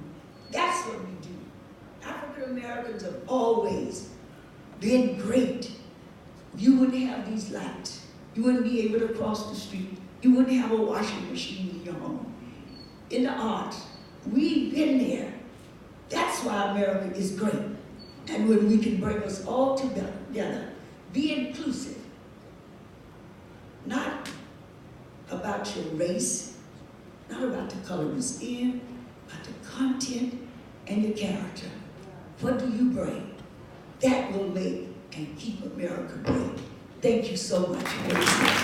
That's what we do. African Americans have always been great. You wouldn't have these lights. You wouldn't be able to cross the street. You wouldn't have a washing machine in your home. In the arts, we've been there. That's why America is great. And when we can bring us all together, be inclusive. Not about your race, not about the color of your skin, about the content and your character. What do you bring? That will make and keep America great. Thank you so much for listening.